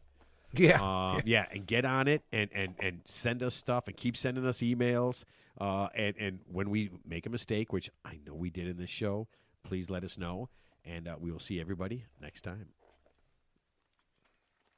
Yeah.
Yeah, and get on it and send us stuff and keep sending us emails. And when we make a mistake, which I know we did in this show, please let us know. And we will see everybody next time.